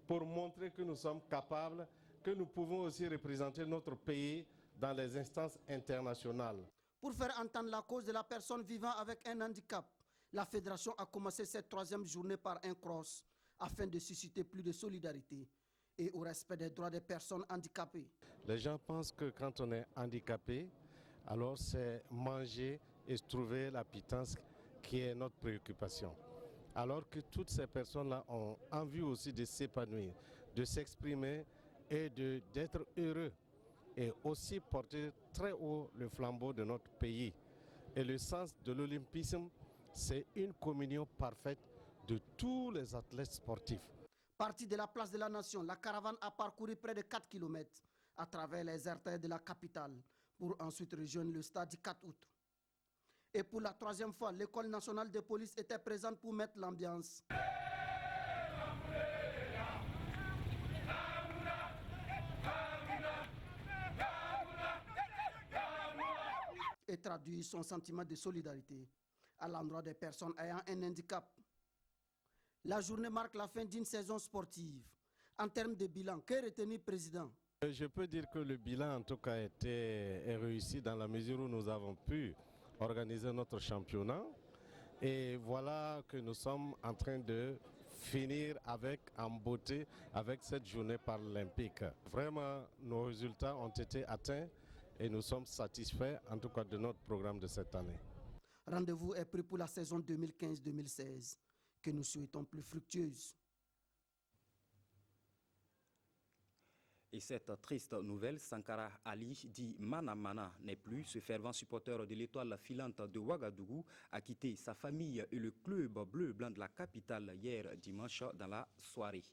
pour montrer que nous sommes capables, que nous pouvons aussi représenter notre pays dans les instances internationales. Pour faire entendre la cause de la personne vivant avec un handicap, la Fédération a commencé cette 3e journée par un cross afin de susciter plus de solidarité et au respect des droits des personnes handicapées. Les gens pensent que quand on est handicapé, alors c'est manger et trouver la pitance qui est notre préoccupation. Alors que toutes ces personnes-là ont envie aussi de s'épanouir, de s'exprimer et d'être heureux. Et aussi porter très haut le flambeau de notre pays. Et le sens de l'olympisme, c'est une communion parfaite de tous les athlètes sportifs. Partie de la place de la Nation, la caravane a parcouru près de 4 km à travers les artères de la capitale pour ensuite rejoindre le stade du 4 août. Et pour la 3e fois, l'École nationale de police était présente pour mettre l'ambiance. Et traduit son sentiment de solidarité à l'endroit des personnes ayant un handicap. La journée marque la fin d'une saison sportive. En termes de bilan, que retenir le président? Je peux dire que le bilan en tout cas est réussi dans la mesure où nous avons pu organiser notre championnat. Et voilà que nous sommes en train de finir en beauté avec cette journée paralympique. Vraiment, nos résultats ont été atteints. Et nous sommes satisfaits, en tout cas, de notre programme de cette année. Rendez-vous est pris pour la saison 2015-2016, que nous souhaitons plus fructueuse. Et cette triste nouvelle, Sankara Ali dit Manamana n'est plus. Ce fervent supporter de l'étoile filante de Ouagadougou a quitté sa famille et le club bleu-blanc de la capitale hier dimanche dans la soirée.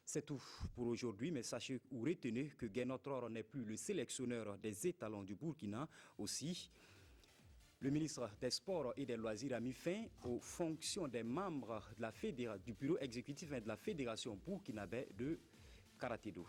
C'est tout pour aujourd'hui, mais sachez ou retenez que Guénotror n'est plus le sélectionneur des étalons du Burkina. Aussi, le ministre des Sports et des Loisirs a mis fin aux fonctions des membres de du bureau exécutif et de la Fédération burkinabé de karaté-do.